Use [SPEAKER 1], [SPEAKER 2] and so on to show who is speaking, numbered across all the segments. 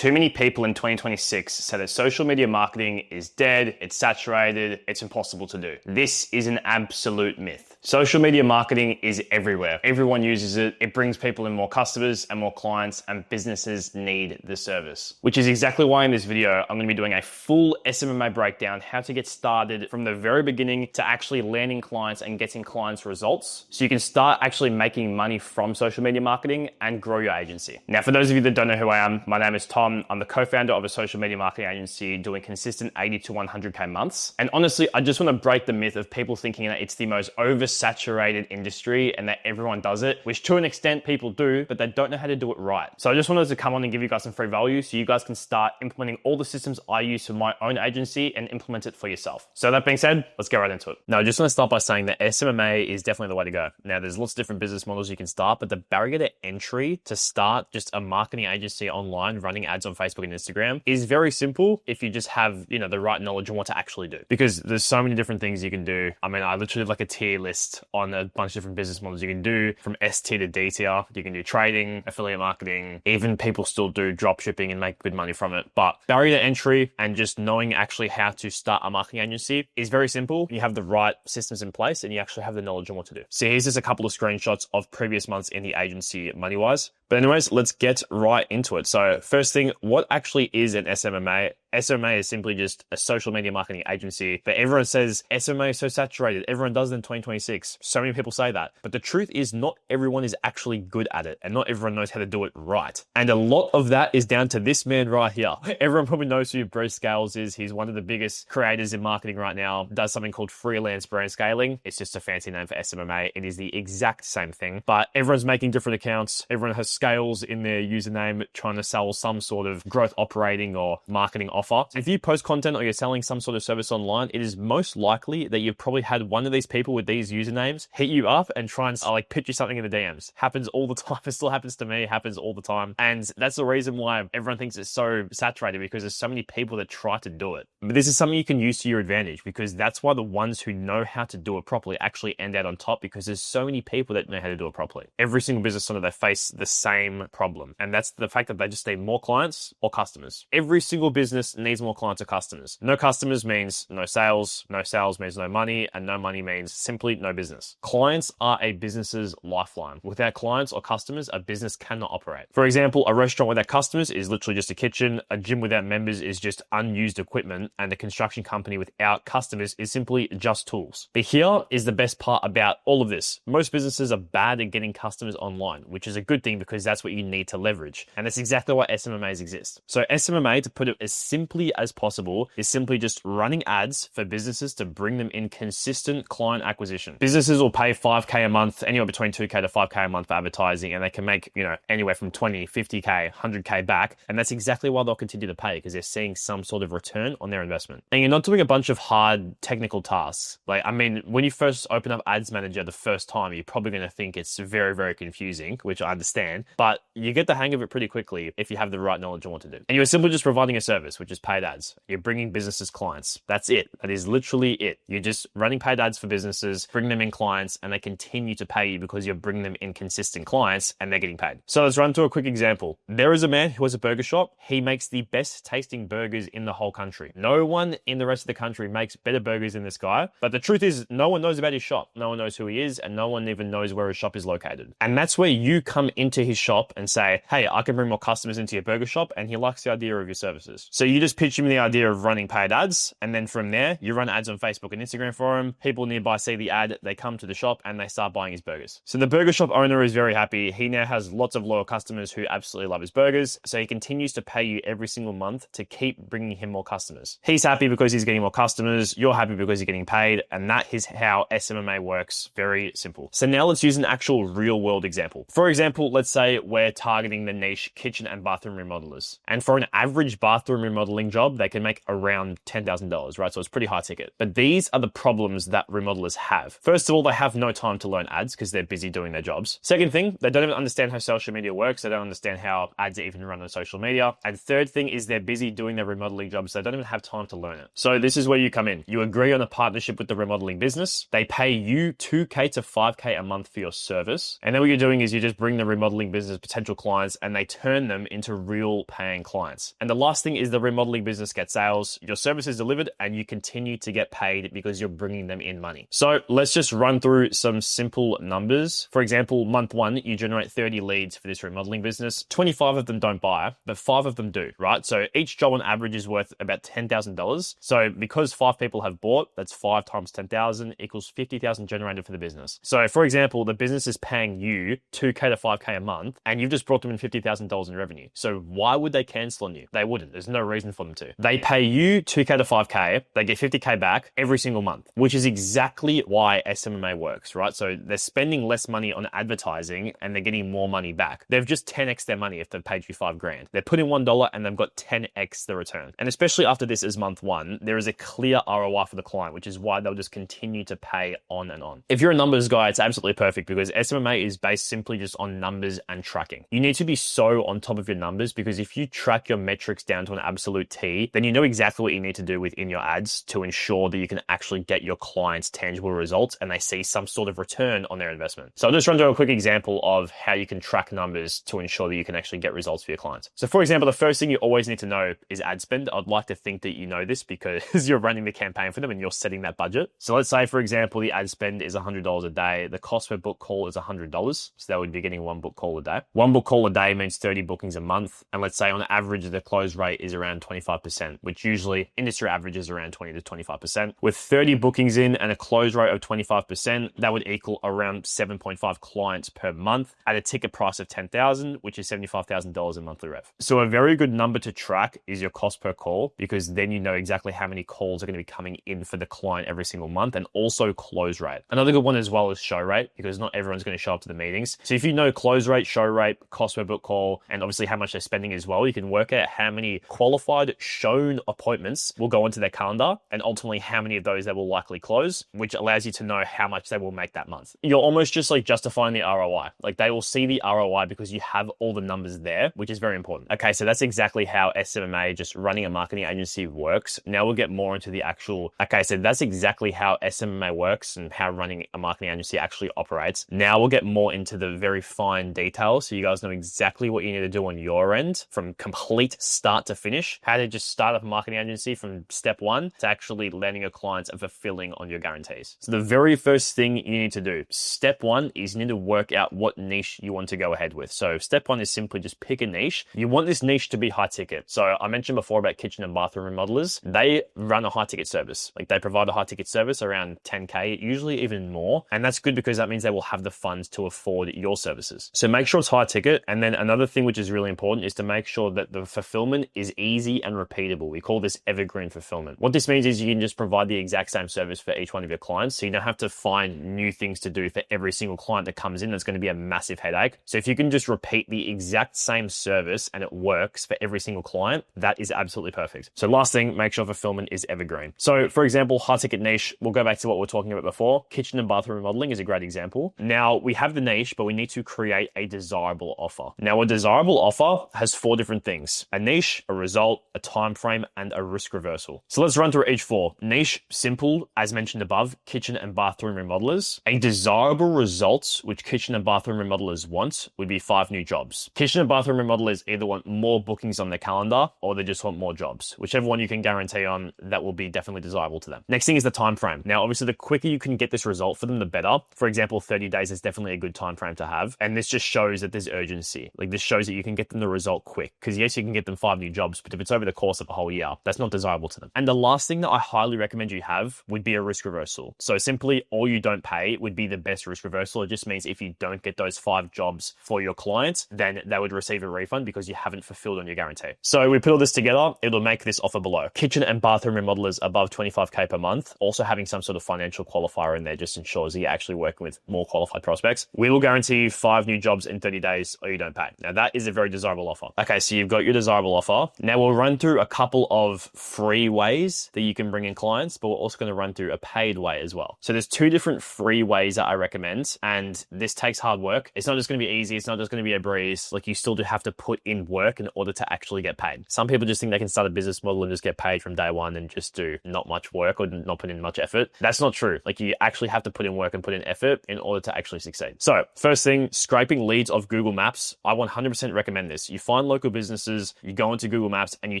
[SPEAKER 1] Too many people in 2026 say that social media marketing is dead, it's saturated, it's impossible to do. This is an absolute myth. Social media marketing is everywhere. Everyone uses it. It brings people in more customers and more clients, and businesses need the service. Which is exactly why in this video, I'm gonna be doing a full SMMA breakdown, how to get started from the very beginning to actually landing clients and getting clients results. So you can start actually making money from social media marketing and grow your agency. Now, for those of you that don't know who I am, my name is Tom. I'm the co-founder of a social media marketing agency doing consistent 80 to 100K months. And honestly, I just want to break the myth of people thinking that it's the most oversaturated industry and that everyone does it, which to an extent people do, but they don't know how to do it right. So I just wanted to come on and give you guys some free value so you guys can start implementing all the systems I use for my own agency and implement it for yourself. So that being said, let's get right into it. Now, I just want to start by saying that SMMA is definitely the way to go. Now, there's lots of different business models you can start, but the barrier to entry to start just a marketing agency online running ads on Facebook and Instagram is very simple if you just have, the right knowledge on what to actually do. Because there's so many different things you can do. I mean, I literally have like a tier list on a bunch of different business models you can do, from S tier to D tier. You can do trading, affiliate marketing, even people still do drop shipping and make good money from it. But barrier to entry and just knowing actually how to start a marketing agency is very simple. You have the right systems in place and you actually have the knowledge on what to do. So here's just a couple of screenshots of previous months in the agency money-wise. But anyways, let's get right into it. So first thing, what actually is an SMMA? SMMA is simply just a social media marketing agency, but everyone says SMMA is so saturated. Everyone does it in 2026. So many people say that. But the truth is not everyone is actually good at it and not everyone knows how to do it right. And a lot of that is down to this man right here. Everyone probably knows who Bruce Scales is. He's one of the biggest creators in marketing right now, does something called freelance brand scaling. It's just a fancy name for SMMA. It is the exact same thing, but everyone's making different accounts. Everyone has scales in their username trying to sell some sort of growth operating or marketing offer. If you post content or you're selling some sort of service online, it is most likely that you've probably had one of these people with these usernames hit you up and try and pitch you something in the DMs. Happens all the time. It still happens to me. Happens all the time. And that's the reason why everyone thinks it's so saturated, because there's so many people that try to do it. But this is something you can use to your advantage, because that's why the ones who know how to do it properly actually end out on top, because there's so many people that know how to do it properly. Every single business owner, they face the same problem. And that's the fact that they just need more clients or customers. Every single business needs more clients or customers. No customers means no sales. No sales means no money. And no money means simply no business. Clients are a business's lifeline. Without clients or customers, a business cannot operate. For example, a restaurant without customers is literally just a kitchen. A gym without members is just unused equipment. And a construction company without customers is simply just tools. But here is the best part about all of this. Most businesses are bad at getting customers online, which is a good thing because that's what you need to leverage. And that's exactly why SMMAs exist. So SMMA, to put it as simply as possible, is simply just running ads for businesses to bring them in consistent client acquisition. Businesses will pay 5K a month, anywhere between 2K to 5K a month for advertising, and they can make, anywhere from 20, 50K, 100K back. And that's exactly why they'll continue to pay, because they're seeing some sort of return on their investment. And you're not doing a bunch of hard technical tasks. When you first open up Ads Manager the first time, you're probably going to think it's very, very confusing, which I understand, but you get the hang of it pretty quickly if you have the right knowledge on what to do. And you're simply just providing a service, which is paid ads. You're bringing businesses clients. That's it. That is literally it. You're just running paid ads for businesses, bring them in clients, and they continue to pay you because you're bringing them in consistent clients and they're getting paid. So let's run through a quick example. There is a man who has a burger shop. He makes the best tasting burgers in the whole country. No one in the rest of the country makes better burgers than this guy. But the truth is, no one knows about his shop. No one knows who he is, and no one even knows where his shop is located. And that's where you come into his shop and say, hey, I can bring more customers into your burger shop, and he likes the idea of your services. So you just pitch him the idea of running paid ads, and then from there, you run ads on Facebook and Instagram for him. People nearby see the ad, they come to the shop, and they start buying his burgers. So the burger shop owner is very happy. He now has lots of loyal customers who absolutely love his burgers, so he continues to pay you every single month to keep bringing him more customers. He's happy because he's getting more customers, you're happy because you're getting paid, and that is how SMMA works. Very simple. So now let's use an actual real world example. For example, let's say we're targeting the niche kitchen and bathroom remodelers. And for an average bathroom remodeler remodeling job, they can make around $10,000, right? So it's pretty high ticket. But these are the problems that remodelers have. First of all, they have no time to learn ads because they're busy doing their jobs. Second thing, they don't even understand how social media works. They don't understand how ads are even run on social media. And third thing is they're busy doing their remodeling jobs. So they don't even have time to learn it. So this is where you come in. You agree on a partnership with the remodeling business. They pay you $2K to $5K a month for your service. And then what you're doing is you just bring the remodeling business potential clients and they turn them into real paying clients. And the last thing is the remodeling business gets sales, your service is delivered, and you continue to get paid because you're bringing them in money. So let's just run through some simple numbers. For example, month one, you generate 30 leads for this remodeling business. 25 of them don't buy, but 5 of them do, right? So each job on average is worth about $10,000. So because 5 people have bought, that's 5 times 10,000 equals 50,000 generated for the business. So for example, the business is paying you $2K to $5K a month, and you've just brought them in $50,000 in revenue. So why would they cancel on you? They wouldn't. There's no reason for them to. They pay you $2K to $5K, they get $50K back every single month, which is exactly why SMMA works, right? So they're spending less money on advertising and they're getting more money back. They've just 10x their money if they've paid you $5,000. They're putting $1 and they've got 10x the return. And especially after this is month one, there is a clear ROI for the client, which is why they'll just continue to pay on and on. If you're a numbers guy, it's absolutely perfect because SMMA is based simply just on numbers and tracking. You need to be so on top of your numbers because if you track your metrics down to an absolute T, then you know exactly what you need to do within your ads to ensure that you can actually get your clients tangible results and they see some sort of return on their investment. So I'll just run through a quick example of how you can track numbers to ensure that you can actually get results for your clients. So for example, the first thing you always need to know is ad spend. I'd like to think that you know this because you're running the campaign for them and you're setting that budget. So let's say, for example, the ad spend is $100 a day. The cost per book call is $100. So that would be getting 1 book call a day. 1 book call a day means 30 bookings a month. And let's say on average, the close rate is around 25%, which usually industry average is around 20 to 25%. With 30 bookings in and a close rate of 25%, that would equal around 7.5 clients per month at a ticket price of $10,000, which is $75,000 in monthly rev. So a very good number to track is your cost per call, because then you know exactly how many calls are going to be coming in for the client every single month, and also close rate. Another good one as well is show rate, because not everyone's going to show up to the meetings. So if you know close rate, show rate, cost per book call, and obviously how much they're spending as well, you can work out how many qualified shown appointments will go into their calendar and ultimately how many of those they will likely close, which allows you to know how much they will make that month. You're almost just like justifying the ROI. Like they will see the ROI because you have all the numbers there, which is very important. Okay, so that's exactly how SMMA, just running a marketing agency, works. Now we'll get more into the actual, okay, so that's exactly how SMMA works and how running a marketing agency actually operates. Now we'll get more into the very fine details so you guys know exactly what you need to do on your end from complete start to finish, how to just start up a marketing agency from step one to actually landing your clients and fulfilling on your guarantees. So the very first thing you need to do, step one, is you need to work out what niche you want to go ahead with. So step one is simply just pick a niche. You want this niche to be high ticket. So I mentioned before about kitchen and bathroom remodelers. They run a high ticket service. Like they provide a high ticket service around 10K, usually even more. And that's good because that means they will have the funds to afford your services. So make sure it's high ticket. And then another thing which is really important is to make sure that the fulfillment is easy and repeatable. We call this evergreen fulfillment. What this means is you can just provide the exact same service for each one of your clients. So you don't have to find new things to do for every single client that comes in. That's going to be a massive headache. So if you can just repeat the exact same service and it works for every single client, that is absolutely perfect. So last thing, make sure fulfillment is evergreen. So for example, high ticket niche, we'll go back to what we were talking about before. Kitchen and bathroom remodeling is a great example. Now we have the niche, but we need to create a desirable offer. Now a desirable offer has 4 different things: a niche, a result, a time frame, and a risk reversal. So let's run through each 4. Niche, simple, as mentioned above, kitchen and bathroom remodelers. A desirable result, which kitchen and bathroom remodelers want, would be 5 new jobs. Kitchen and bathroom remodelers either want more bookings on their calendar or they just want more jobs. Whichever one you can guarantee on, that will be definitely desirable to them. Next thing is the time frame. Now, obviously, the quicker you can get this result for them, the better. For example, 30 days is definitely a good time frame to have. And this just shows that there's urgency. Like this shows that you can get them the result quick. Because yes, you can get them 5 new jobs, but if it's over the course of a whole year, that's not desirable to them. And the last thing that I highly recommend you have would be a risk reversal. So simply, all you don't pay would be the best risk reversal. It just means if you don't get those 5 jobs for your clients, then they would receive a refund because you haven't fulfilled on your guarantee. So we put all this together, it'll make this offer below. Kitchen and bathroom remodelers above 25K per month, also having some sort of financial qualifier in there just ensures that you're actually working with more qualified prospects. We will guarantee you 5 new jobs in 30 days or you don't pay. Now that is a very desirable offer. Okay, so you've got your desirable offer. Now we'll we'll run through a couple of free ways that you can bring in clients, but we're also going to run through a paid way as well. So there's two different free ways that I recommend, and this takes hard work. It's not just going to be easy. It's not just going to be a breeze. Like, you still do have to put in work in order to actually get paid. Some people just think they can start a business model and just get paid from day one and just do not much work or not put in much effort. That's not true. Like, you actually have to put in work and put in effort in order to actually succeed. So first thing, scraping leads off Google Maps. I 100% recommend this. You find local businesses, you go into Google Maps and you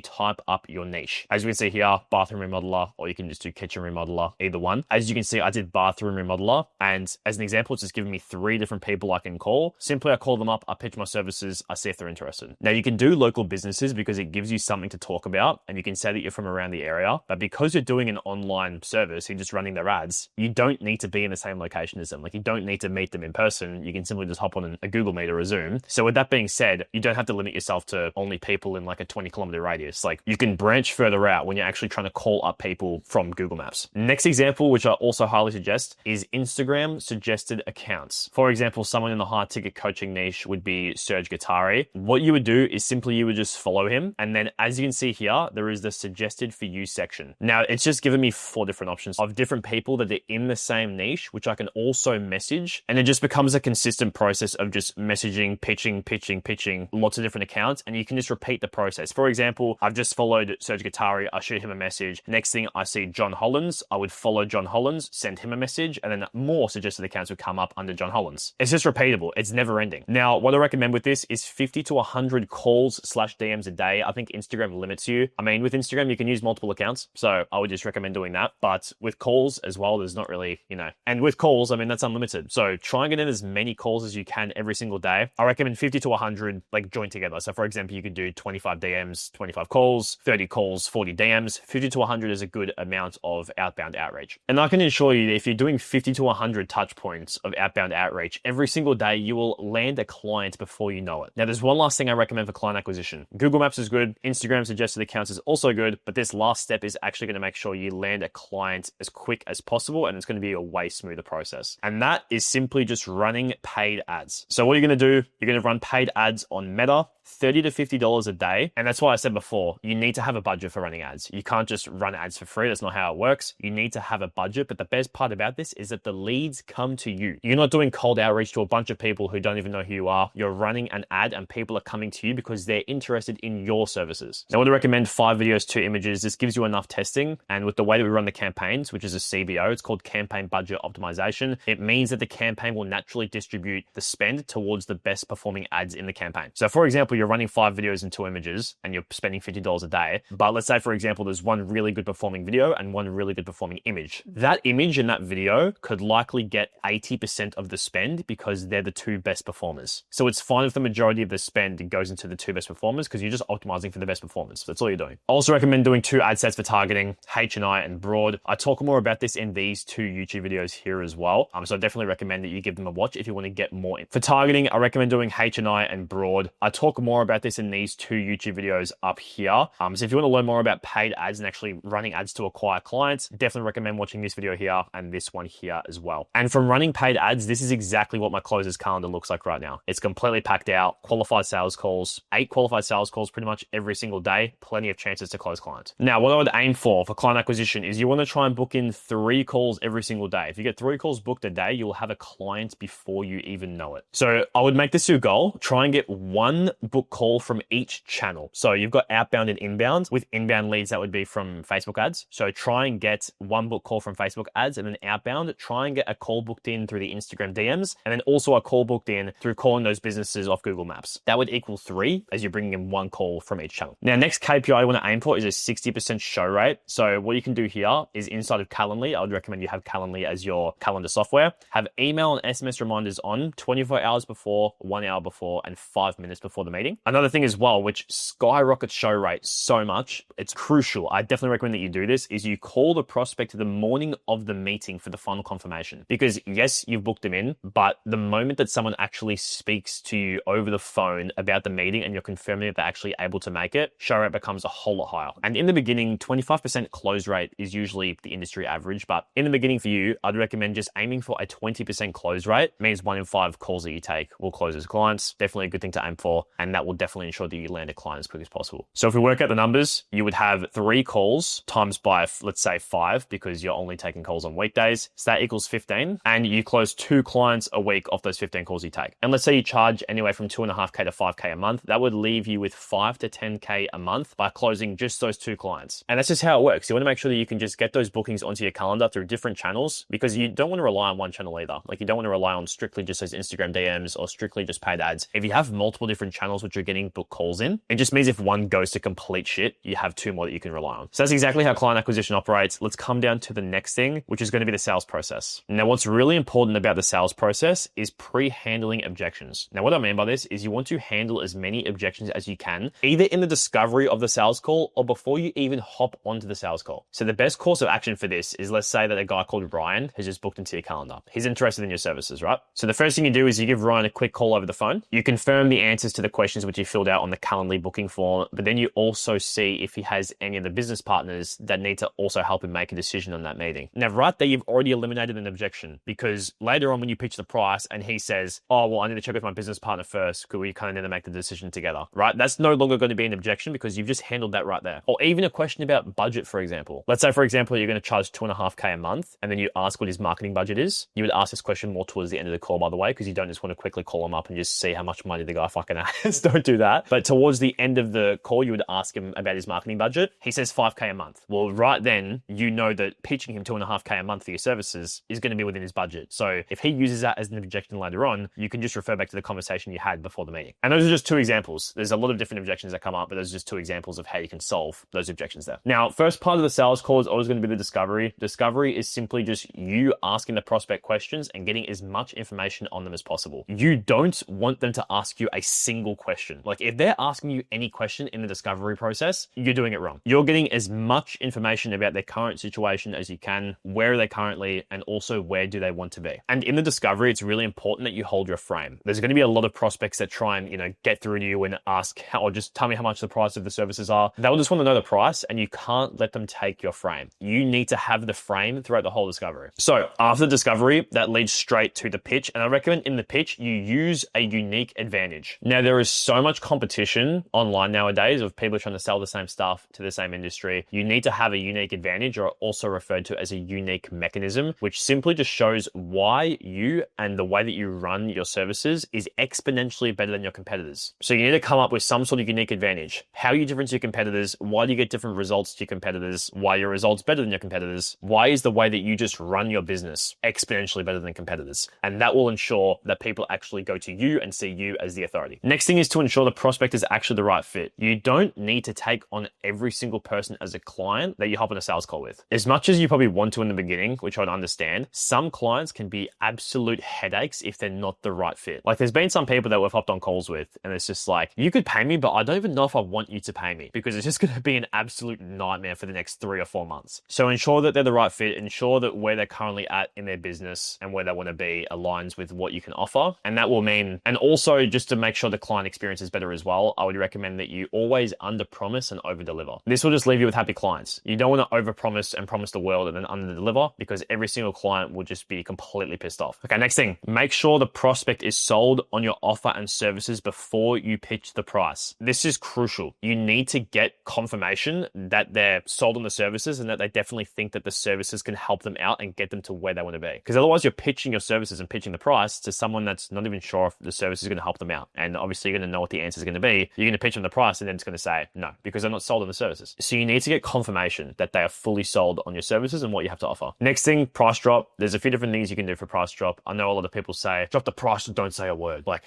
[SPEAKER 1] type up your niche. As you can see here, bathroom remodeler, or you can just do kitchen remodeler, either one. As you can see, I did bathroom remodeler, and as an example, it's just giving me 3 different people I can call. Simply, I call them up, I pitch my services, I see if they're interested. Now, you can do local businesses because it gives you something to talk about, and you can say that you're from around the area. But because you're doing an online service, you're just running their ads, you don't need to be in the same location as them. Like, you don't need to meet them in person. You can simply just hop on a Google Meet or a Zoom. So with that being said, you don't have to limit yourself to only people in like a 20-kilometer radius. Like, you can branch further out when you're actually trying to call up people from Google Maps. Next example, which I also highly suggest, is Instagram suggested accounts. For example, someone in the high ticket coaching niche would be Serge Guattari. What you would do is simply you would just follow him. And then as you can see here, there is the suggested for you section. Now, it's just given me 4 different options of different people that are in the same niche, which I can also message. And it just becomes a consistent process of just messaging, pitching, lots of different accounts. And you can just repeat the process. For example, I've just followed Serge Guattari. I shoot him a message. Next thing I see John Hollins, I would follow John Hollins, send him a message, and then more suggested accounts would come up under John Hollins. It's just repeatable. It's never ending. Now, what I recommend with this is 50 to 100 calls/DMs a day. I think Instagram limits you. I mean, with Instagram, you can use multiple accounts. So I would just recommend doing that. But with calls as well, there's not really, and with calls, I mean, that's unlimited. So try and get in as many calls as you can every single day. I recommend 50 to 100, like, join together. So for example, you could do 25 DMs, 25 calls, 30 calls, 40 DMs. 50 to 100 is a good amount of outbound outreach. And I can assure you that if you're doing 50 to 100 touch points of outbound outreach every single day, you will land a client before you know it. Now, there's one last thing I recommend for client acquisition. Google Maps is good. Instagram suggested accounts is also good, but this last step is actually going to make sure you land a client as quick as possible, and it's going to be a way smoother process. And that is simply just running paid ads. So what you're going to do, you're going to run paid ads on Meta, $30 to $50 a day. And that's why I said before, you need to have a budget for running ads. You can't just run ads for free. That's not how it works. You need to have a budget. But the best part about this is that the leads come to you. You're not doing cold outreach to a bunch of people who don't even know who you are. You're running an ad and people are coming to you because they're interested in your services. Now, I would recommend 5 videos, 2 images. This gives you enough testing. And with the way that we run the campaigns, which is a CBO, it's called campaign budget optimization. It means that the campaign will naturally distribute the spend towards the best performing ads in the campaign. So for example, you're running 5 videos and 2 images and you're spending $50 a day. But let's say, for example, there's one really good performing video and one really good performing image. That image and that video could likely get 80% of the spend because they're the 2 best performers. So it's fine if the majority of the spend goes into the 2 best performers because you're just optimizing for the best performance. That's all you're doing. I also recommend doing 2 ad sets for targeting, HNI and broad. I talk more about this in these 2 YouTube videos here as well. So I definitely recommend that you give them a watch if you want to get more. For targeting, I recommend doing HNI and broad. I talk more about this in these 2 YouTube videos up here. So if you want to learn more about paid ads and actually running ads to acquire clients, definitely recommend watching this video here and this one here as well. And from running paid ads, this is exactly what my closers calendar looks like right now. It's completely packed out, qualified sales calls, 8 qualified sales calls pretty much every single day, plenty of chances to close clients. Now, what I would aim for client acquisition is you want to try and book in 3 calls every single day. If you get 3 calls booked a day, you'll have a client before you even know it. So I would make this your goal. Try and get 1 book call from each channel. So you've got outbound and inbound. With inbound leads, that would be from Facebook ads. So try and get 1 book call from Facebook ads, and then outbound, try and get a call booked in through the Instagram DMs, and then also a call booked in through calling those businesses off Google Maps. That would equal 3 as you're bringing in 1 call from each channel. Now, next KPI you want to aim for is a 60% show rate. So what you can do here is inside of Calendly, I would recommend you have Calendly as your calendar software. Have email and SMS reminders on 24 hours before, 1 hour before, and 5 minutes before the meeting. Another thing as well, which skyrockets show rate so much, it's crucial. I definitely recommend that you do this, is you call the prospect the morning of the meeting for the final confirmation. Because yes, you've booked them in, but the moment that someone actually speaks to you over the phone about the meeting and you're confirming that they're actually able to make it, show rate becomes a whole lot higher. And in the beginning, 25% close rate is usually the industry average, but in the beginning for you, I'd recommend just aiming for a 20% close rate. It means 1 in 5 calls that you take will close as clients. Definitely a good thing to aim for. And and that will definitely ensure that you land a client as quick as possible. So if we work out the numbers, you would have 3 calls times by, let's say 5, because you're only taking calls on weekdays. So that equals 15, and you close 2 clients a week off those 15 calls you take. And let's say you charge anywhere from 2.5K to 5K a month. That would leave you with 5 to 10K a month by closing just those 2 clients. And that's just how it works. You want to make sure that you can just get those bookings onto your calendar through different channels, because you don't want to rely on one channel either. Like, you don't want to rely on strictly just those Instagram DMs or strictly just paid ads. If you have multiple different channels which you're getting book calls in, it just means if one goes to complete shit, you have 2 more that you can rely on. So that's exactly how client acquisition operates. Let's come down to the next thing, which is going to be the sales process. Now, what's really important about the sales process is pre-handling objections. Now, what I mean by this is you want to handle as many objections as you can, either in the discovery of the sales call or before you even hop onto the sales call. So the best course of action for this is, let's say that a guy called Ryan has just booked into your calendar. He's interested in your services, right? So the first thing you do is you give Ryan a quick call over the phone. You confirm the answers to the questions which you filled out on the Calendly booking form, but then you also see if he has any of the business partners that need to also help him make a decision on that meeting. Now, right there, you've already eliminated an objection, because later on when you pitch the price and he says, oh, well, I need to check with my business partner first, because we kind of need to make the decision together, right? That's no longer going to be an objection because you've just handled that right there. Or even a question about budget, for example. Let's say, for example, you're going to charge 2.5K a month, and then you ask what his marketing budget is. You would ask this question more towards the end of the call, by the way, because you don't just want to quickly call him up and just see how much money the guy fucking has. Don't do that. But towards the end of the call, you would ask him about his marketing budget. He says 5K a month. Well, right then, you know that pitching him 2.5K a month for your services is going to be within his budget. So if he uses that as an objection later on, you can just refer back to the conversation you had before the meeting. And those are just 2 examples. There's a lot of different objections that come up, but those are just 2 examples of how you can solve those objections there. Now, first part of the sales call is always going to be the discovery. Discovery is simply just you asking the prospect questions and getting as much information on them as possible. You don't want them to ask you a single question. Like, if they're asking you any question in the discovery process, you're doing it wrong. You're getting as much information about their current situation as you can, where are they currently, and also where do they want to be. And in the discovery, it's really important that you hold your frame. There's going to be a lot of prospects that try and, get through to you and ask or just tell me how much the price of the services are. They'll just want to know the price, and you can't let them take your frame. You need to have the frame throughout the whole discovery. So after the discovery, that leads straight to the pitch. And I recommend in the pitch, you use a unique advantage. Now, there is so much competition online nowadays of people trying to sell the same stuff to the same industry. You need to have a unique advantage, or also referred to as a unique mechanism, which simply just shows why you and the way that you run your services is exponentially better than your competitors. So you need to come up with some sort of unique advantage. How are you different to your competitors? Why do you get different results to your competitors? Why are your results better than your competitors? Why is the way that you just run your business exponentially better than competitors? And that will ensure that people actually go to you and see you as the authority. Next thing is to ensure the prospect is actually the right fit. You don't need to take on every single person as a client that you hop on a sales call with. As much as you probably want to in the beginning, which I'd understand, some clients can be absolute headaches if they're not the right fit. Like, there's been some people that we've hopped on calls with, and it's just like, you could pay me, but I don't even know if I want you to pay me, because it's just going to be an absolute nightmare for the next 3 or 4 months. So ensure that they're the right fit, ensure that where they're currently at in their business and where they want to be aligns with what you can offer. And that will mean, and also just to make sure the client experience is better as well, I would recommend that you always under promise and over deliver. This will just leave you with happy clients. You don't want to over promise and promise the world and then under deliver, because every single client will just be completely pissed off. Okay, next thing, make sure the prospect is sold on your offer and services before you pitch the price. This is crucial. You need to get confirmation that they're sold on the services and that they definitely think that the services can help them out and get them to where they want to be. Because otherwise you're pitching your services and pitching the price to someone that's not even sure if the service is going to help them out. And obviously you're going to know what the answer is going to be. You're going to pitch them the price and then it's going to say no, because they're not sold on the services. So you need to get confirmation that they are fully sold on your services and what you have to offer. Next thing, price drop. There's a few different things you can do for price drop. I know a lot of people say, drop the price and don't say a word. Like,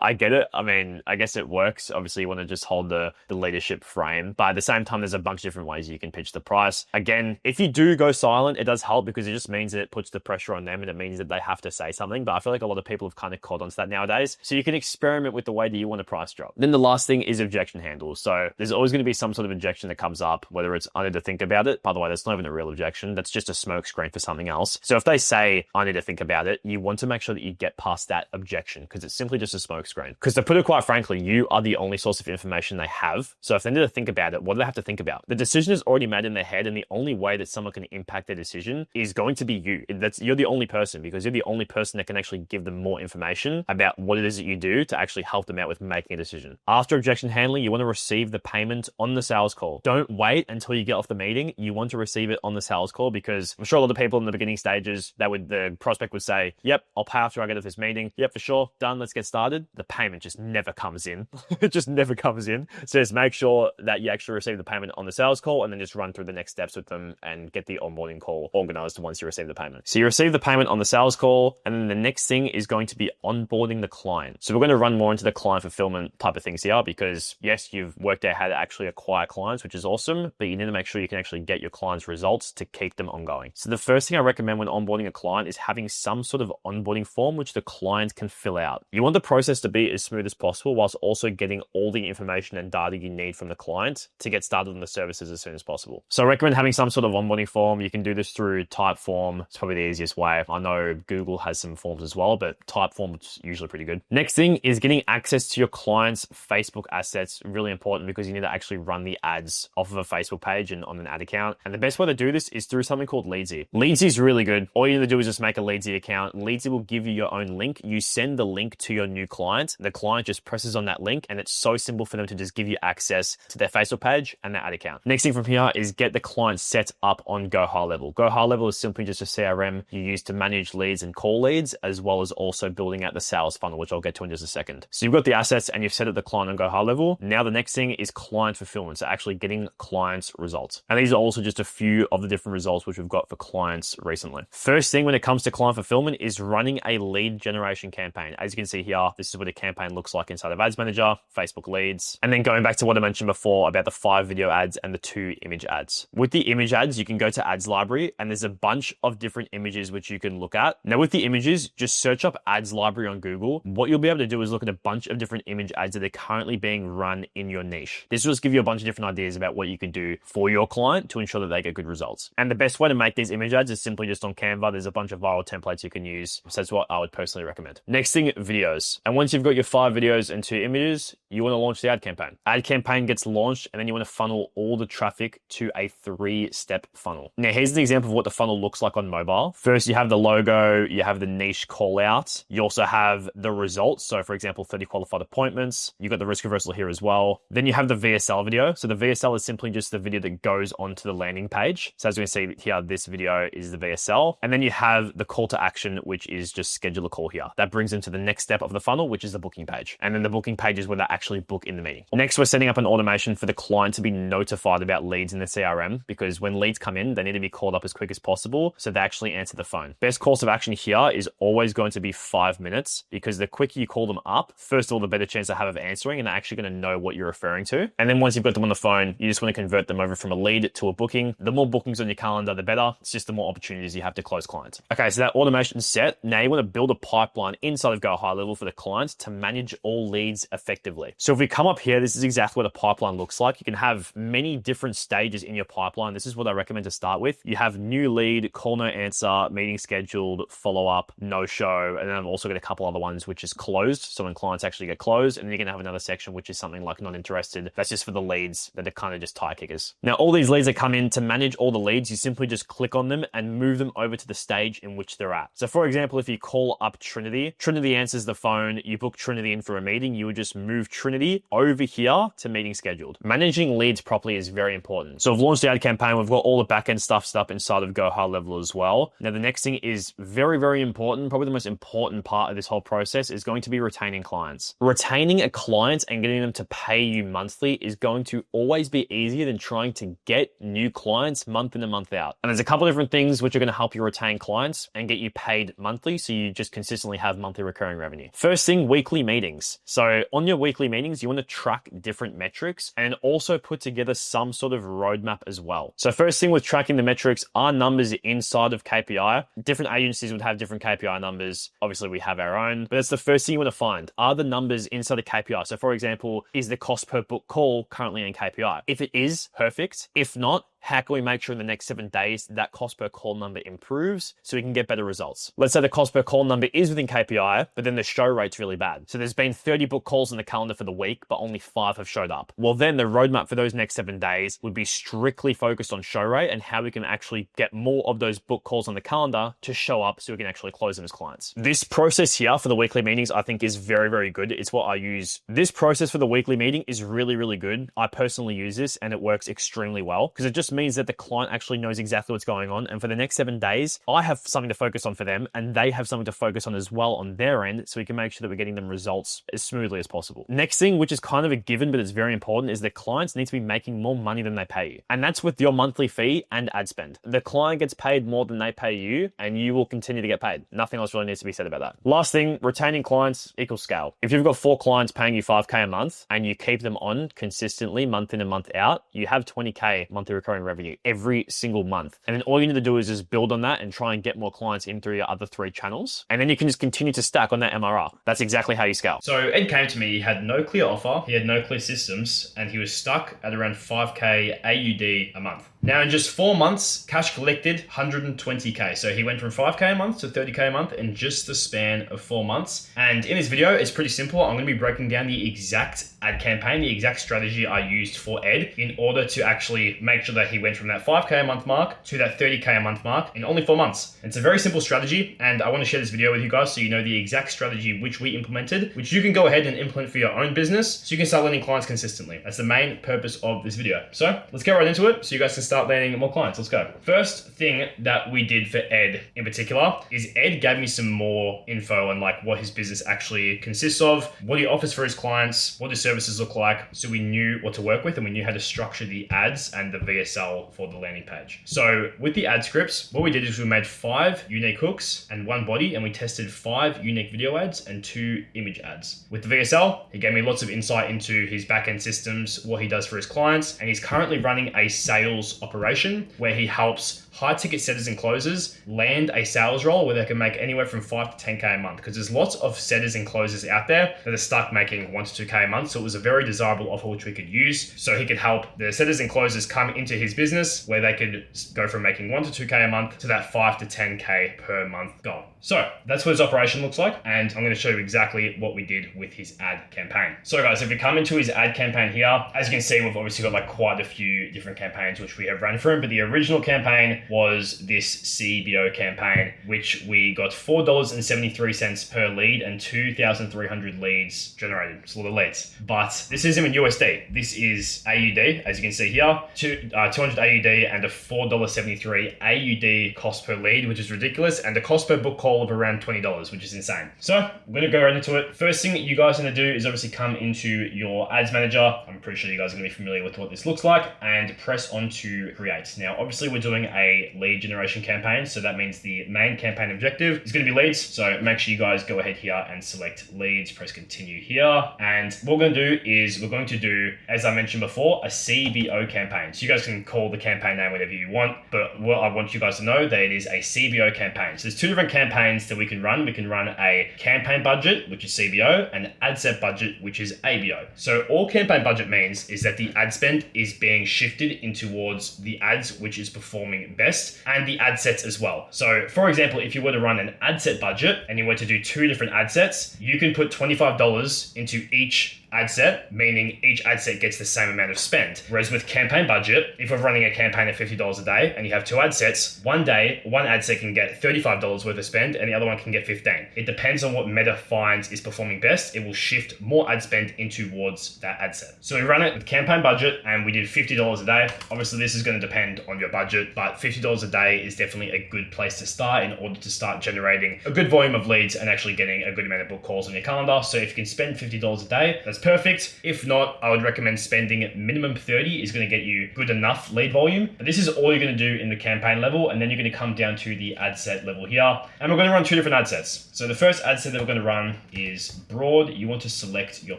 [SPEAKER 1] I get it. I mean, I guess it works. Obviously you want to just hold the leadership frame, but at the same time, there's a bunch of different ways you can pitch the price. Again, if you do go silent, it does help, because it just means that it puts the pressure on them and it means that they have to say something. But I feel like a lot of people have kind of caught onto that nowadays. So you can experiment with the way that you want to price drop. Then the last thing is objection handle. So there's always going to be some sort of objection that comes up, whether it's I need to think about it. By the way, that's not even a real objection. That's just a smoke screen for something else. So if they say I need to think about it, you want to make sure that you get past that objection, because it's simply just a smoke screen. Because to put it quite frankly, you are the only source of information they have. So if they need to think about it, what do they have to think about? The decision is already made in their head, and the only way that someone can impact their decision is going to be you. You're the only person, because you're the only person that can actually give them more information about what it is that you do to actually help them out
[SPEAKER 2] with making a decision. After objection handling, you want to receive the payment on the sales call. Don't wait until you get off the meeting. You want to receive it on the sales call, because I'm sure a lot of people in the beginning stages, the prospect would say, yep, I'll pay after I get off this meeting. Yep, for sure. Done. Let's get started. The payment just never comes in. It just never comes in. So just make sure that you actually receive the payment on the sales call, and then just run through the next steps with them and get the onboarding call organized once you receive the payment. So you receive the payment on the sales call, and then the next thing is going to be onboarding the client. So we're going to run more into the client fulfillment type of things here, because yes, you've worked out how to actually acquire clients, which is awesome, but you need to make sure you can actually get your clients results to keep them ongoing. So the first thing I recommend when onboarding a client is having some sort of onboarding form which the client can fill out. You want the process to be as smooth as possible, whilst also getting all the information and data you need from the client to get started on the services as soon as possible. So I recommend having some sort of onboarding form. You can do this through Typeform. It's probably the easiest way. I know Google has some forms as well, but Typeform is usually pretty good. Next thing is getting access to your client's Facebook assets. Really important, because you need to actually run the ads off of a Facebook page and on an ad account. And the best way to do this is through something called Leadsy. Leadsy is really good. All you need to do is just make a Leadsy account. Leadsy will give you your own link. You send the link to your new client. The client just presses on that link, and it's so simple for them to just give you access to their Facebook page and their ad account. Next thing from here is get the client set up on Go High Level. Go High Level is simply just a CRM you use to manage leads and call leads, as well as also building out the sales funnel, which I'll get to in just a second. So you've got the assets and you've set up the client on Go High Level. Now the next thing is client fulfillment. So actually getting clients results. And these are also just a few of the different results which we've got for clients recently. First thing when it comes to client fulfillment is running a lead generation campaign. As you can see here, this is what a campaign looks like inside of Ads Manager, Facebook leads. And then going back to what I mentioned before about the 5 video ads and the 2 image ads. With the image ads, you can go to Ads Library, and there's a bunch of different images which you can look at. Now with the images, just search up Ads Library on Google. What you'll be able to do is look at a bunch of different image ads that are currently being run in your niche. This will just give you a bunch of different ideas about what you can do for your client to ensure that they get good results. And the best way to make these image ads is simply just on Canva. There's a bunch of viral templates you can use. So that's what I would personally recommend. Next thing, videos. And once you've got your 5 videos and 2 images, you want to launch the ad campaign. Ad campaign gets launched, and then you want to funnel all the traffic to a 3-step funnel. Now here's an example of what the funnel looks like on mobile. First, you have the logo, you have the niche call out. You also have the results. So for example, 30 qualified appointments. You've got the risk reversal here as well. Then you have the VSL video. So the VSL is simply just the video that goes onto the landing page. So as we can see here, this video is the VSL. And then you have the call to action, which is just schedule a call here. That brings them to the next step of the funnel, which is the booking page. And then the booking page is where they actually book in the meeting. Next, we're setting up an automation for the client to be notified about leads in the CRM, because when leads come in, they need to be called up as quick as possible so they actually answer the phone. Best course of action here is always going to be 5 minutes, because the quicker you call them up, first of all, the better chance they have of answering, and they're actually going to know what you're referring to. And then once you've got them on the phone, you just want to convert them over from a lead to a booking. The more bookings on your calendar, the better. It's just the more opportunities you have to close clients. Okay, so that automation is set. Now you want to build a pipeline inside of Go High Level for the clients to manage all leads effectively. So if we come up here, this is exactly what a pipeline looks like. You can have many different stages in your pipeline. This is what I recommend to start with. You have new lead, call no answer, meeting scheduled, follow up, no show. And then I've also got a couple other ones which is closed. So when clients actually get closed, and then you're going to have another section which is something like not interested. That's just for the leads that are kind of just tire kickers. Now all these leads that come in, to manage all the leads, you simply just click on them and move them over to the stage in which they're at. So for example, if you call up Trinity, Trinity answers the phone, you book Trinity in for a meeting, you would just move Trinity over here to meeting scheduled. Managing leads properly is very important. So we've launched the ad campaign. We've got all the back-end stuff set up inside of Go High Level as well. Now the next thing is very, very important. Probably the most important part of this whole process is going to be retaining clients. Retaining a client and getting them to pay you monthly is going to always be easier than trying to get new clients month in and month out. And there's a couple of different things which are going to help you retain clients and get you paid monthly, so you just consistently have monthly recurring revenue. First thing, weekly meetings. So on your weekly meetings, you want to track different metrics and also put together some sort of roadmap as well. So first thing with tracking the metrics are numbers inside of KPI. Different agencies would have different KPI numbers. Obviously we have our own, but that's the first thing you want to find. Are the numbers inside of KPI? So for example, is the cost per book call currently in KPI? If it is, perfect. If not, how can we make sure in the next 7 days that cost per call number improves so we can get better results? Let's say the cost per call number is within KPI, but then the show rate's really bad. So there's been 30 book calls in the calendar for the week, but only 5 have showed up. Well, then the roadmap for those next 7 days would be strictly focused on show rate and how we can actually get more of those book calls on the calendar to show up so we can actually close them as clients. This process here for the weekly meetings, I think is very, very good. It's what I use. This process for the weekly meeting is really, really good. I personally use this and it works extremely well because it just means that the client actually knows exactly what's going on. And for the next 7 days, I have something to focus on for them and they have something to focus on as well on their end so we can make sure that we're getting them results as smoothly as possible. Next thing, which is kind of a given, but it's very important, is that clients need to be making more money than they pay you. And that's with your monthly fee and ad spend. The client gets paid more than they pay you and you will continue to get paid. Nothing else really needs to be said about that. Last thing, retaining clients equals scale. If you've got 4 clients paying you $5K a month and you keep them on consistently month in and month out, you have $20K monthly recurring revenue every single month. And then all you need to do is just build on that and try and get more clients in through your other 3 channels. And then you can just continue to stack on that MRR. That's exactly how you scale.
[SPEAKER 1] So Ed came to me, he had no clear offer, he had no clear systems, and he was stuck at around 5K AUD a month. Now in just 4 months, cash collected 120K. So he went from 5K a month to 30K a month in just the span of 4 months. And in this video, it's pretty simple. I'm going to be breaking down the exact ad campaign, the exact strategy I used for Ed in order to actually make sure that he went from that 5K a month mark to that 30K a month mark in only 4 months. It's a very simple strategy, and I want to share this video with you guys so you know the exact strategy which we implemented, which you can go ahead and implement for your own business so you can start landing clients consistently. That's the main purpose of this video. So let's get right into it so you guys can start landing more clients. Let's go. First thing that we did for Ed in particular is Ed gave me some more info on like what his business actually consists of, what he offers for his clients, what his services look like, so we knew what to work with and we knew how to structure the ads and the VSL for the landing page. So with the ad scripts, what we did is we made 5 unique hooks and 1 body, and we tested 5 unique video ads and 2 image ads. With the VSL, he gave me lots of insight into his backend systems, what he does for his clients, and he's currently running a sales operation where he helps high ticket setters and closers land a sales role where they can make anywhere from 5 to 10K a month, because there's lots of setters and closers out there that are stuck making 1 to 2K a month. So it was a very desirable offer which we could use. So he could help the setters and closers come into his business where they could go from making 1 to 2K a month to that 5 to 10K per month goal. So that's what his operation looks like. And I'm going to show you exactly what we did with his ad campaign. So guys, if we come into his ad campaign here, as you can see, we've obviously got like quite a few different campaigns which we have run through, but the original campaign was this CBO campaign, which we got $4.73 per lead and 2,300 leads generated. It's a lot of leads, but this isn't in USD. This is AUD, as you can see here, 200 AUD and a $4.73 AUD cost per lead, which is ridiculous, and the cost per book call of around $20, which is insane. So I'm going to go right into it. First thing you guys are going to do is obviously come into your ads manager. I'm pretty sure you guys are going to be familiar with what this looks like, and press on to create. Now, obviously we're doing a lead generation campaign. So that means the main campaign objective is going to be leads. So make sure you guys go ahead here and select leads, press continue here. And what we're going to do is we're going to do, as I mentioned before, a CBO campaign. So you guys can call the campaign name whatever you want, but what I want you guys to know that it is a CBO campaign. So there's 2 different campaigns that we can run. We can run a campaign budget, which is CBO, and ad set budget, which is ABO. So all campaign budget means is that the ad spend is being shifted in towards the ads which is performing best, and the ad sets as well. So for example, if you were to run an ad set budget and you were to do 2 different ad sets, you can put $25 into each ad set, meaning each ad set gets the same amount of spend. Whereas with campaign budget, if we're running a campaign at $50 a day and you have 2 ad sets, one day, one ad set can get $35 worth of spend and the other one can get 15. It depends on what Meta finds is performing best. It will shift more ad spend in towards that ad set. So we run it with campaign budget and we did $50 a day. Obviously this is going to depend on your budget, but $50 a day is definitely a good place to start in order to start generating a good volume of leads and actually getting a good amount of book calls on your calendar. So if you can spend $50 a day, that's perfect. If not, I would recommend spending minimum 30 is going to get you good enough lead volume. But this is all you're going to do in the campaign level, and then you're going to come down to the ad set level here. And we're going to run 2 different ad sets. So the first ad set that we're going to run is broad. You want to select your